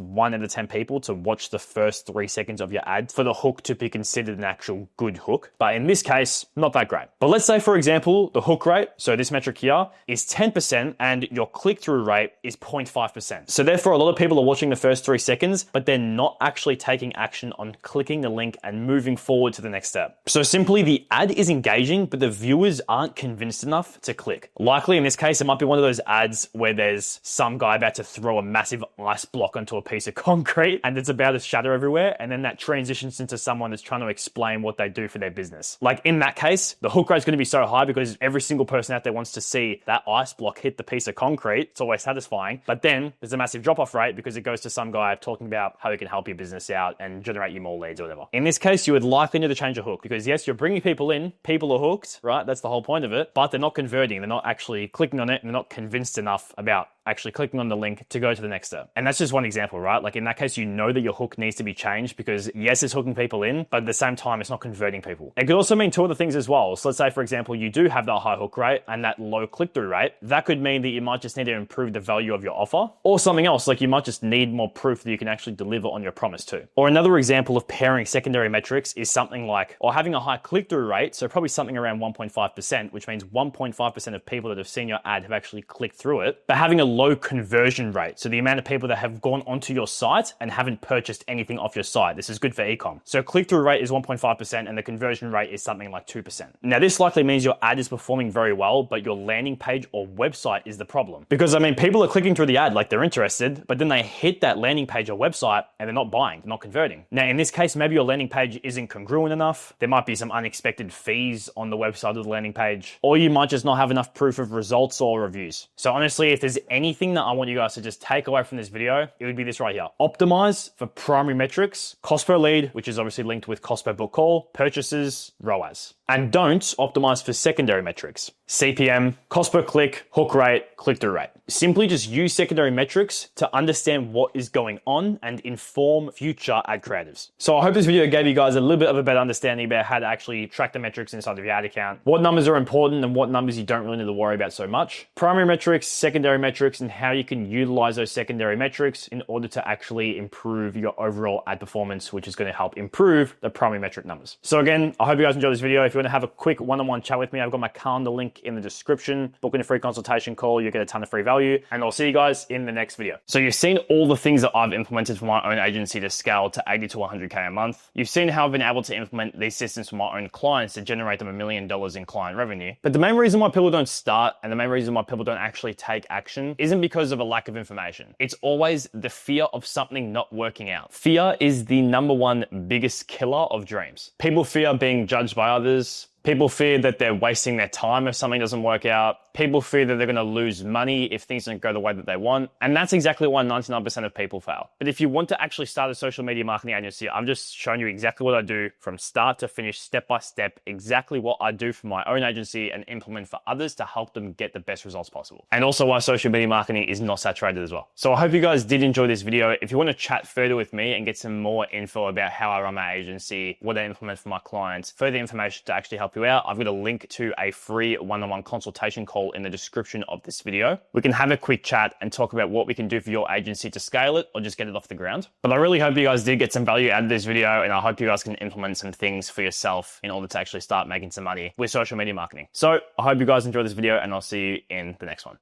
[SPEAKER 2] 1 out of 10 people to watch the first 3 seconds of your ad for the hook to be considered an actual good hook. But in this case, not that great. But let's say, for example, the hook rate, so this metric here, is 10% and your click-through rate is 0.5%. So therefore, a lot of people are watching the first 3 seconds, but they're not actually taking action on clicking the link and moving forward to the next step. So simply the ad is engaging, but the viewers aren't convinced enough to click. Likely in this case, it might be one of those ads where there's some guy about to throw a massive ice block onto a piece of concrete and it's about to shatter everywhere, and then that transitions into someone that's trying to explain what they do for their business. Like in that case, the hook rate is going to be so high because every single person out there wants to see that ice block hit the piece of concrete. It's always satisfying. But then there's a massive drop-off rate because it goes to some guy talking about how he can help your business out and generate you more leads or whatever. In this case, you would likely need to change your hook, because yes, you're bringing people in, people are hooked, right? That's the whole point of it, but they're not converting. They're not actually clicking on it, and they're not convinced enough about actually clicking on the link to go to the next step. And that's just one example, right? Like in that case, you know that your hook needs to be changed because yes, it's hooking people in, but at the same time, it's not converting people. It could also mean 2 other things as well. So let's say, for example, you do have that high hook rate and that low click-through rate. That could mean that you might just need to improve the value of your offer, or something else, like you might just need more proof that you can actually deliver on your promise too. Or another example of pairing secondary metrics is something like, or having a high click-through rate, so probably something around 1.5%, which means 1.5% of people that have seen your ad have actually clicked through it, but having a low conversion rate. So the amount of people that have gone onto your site and haven't purchased anything off your site. This is good for ecom. So click-through rate is 1.5% and the conversion rate is something like 2%. Now this likely means your ad is performing very well, but your landing page or website is the problem. Because I mean, people are clicking through the ad like they're interested, but then they hit that landing page or website and they're not buying, they're not converting. Now in this case, maybe your landing page isn't congruent enough. There might be some unexpected fees on the website of the landing page, or you might just not have enough proof of results or reviews. So honestly, if there's anything that I want you guys to just take away from this video, it would be this right here. Optimize for primary metrics, cost per lead, which is obviously linked with cost per book call, purchases, ROAS.
[SPEAKER 1] And don't optimize for secondary metrics. CPM, cost per click, hook rate, click-through rate. Simply just use secondary metrics to understand what is going on and inform future ad creatives. So I hope this video gave you guys a little bit of a better understanding about how to actually track the metrics inside of your ad account, what numbers are important and what numbers you don't really need to worry about so much, primary metrics, secondary metrics, and how you can utilize those secondary metrics in order to actually improve your overall ad performance, which is going to help improve the primary metric numbers. So again, I hope you guys enjoyed this video. If you want to have a quick one-on-one chat with me, I've got my calendar link in the description. Book in a free consultation call, you'll get a ton of free value, and I'll see you guys in the next video. So you've seen all the things that I've implemented for my own agency to scale to 80 to 100K a month. You've seen how I've been able to implement these systems for my own clients to generate them $1 million in client revenue. But the main reason why people don't start and the main reason why people don't actually take action isn't because of a lack of information. It's always the fear of something not working out. Fear is the number one biggest killer of dreams. People fear being judged by others. People fear that they're wasting their time if something doesn't work out. People fear that they're going to lose money if things don't go the way that they want. And that's exactly why 99% of people fail. But if you want to actually start a social media marketing agency, I'm just showing you exactly what I do from start to finish, step by step, exactly what I do for my own agency and implement for others to help them get the best results possible. And also why social media marketing is not saturated as well. So I hope you guys did enjoy this video. If you want to chat further with me and get some more info about how I run my agency, what I implement for my clients, further information to actually help you out, I've got a link to a free one-on-one consultation call in the description of this video. We can have a quick chat and talk about what we can do for your agency to scale it or just get it off the ground. But I really hope you guys did get some value out of this video, and I hope you guys can implement some things for yourself in order to actually start making some money with social media marketing. So I hope you guys enjoyed this video, and I'll see you in the next one.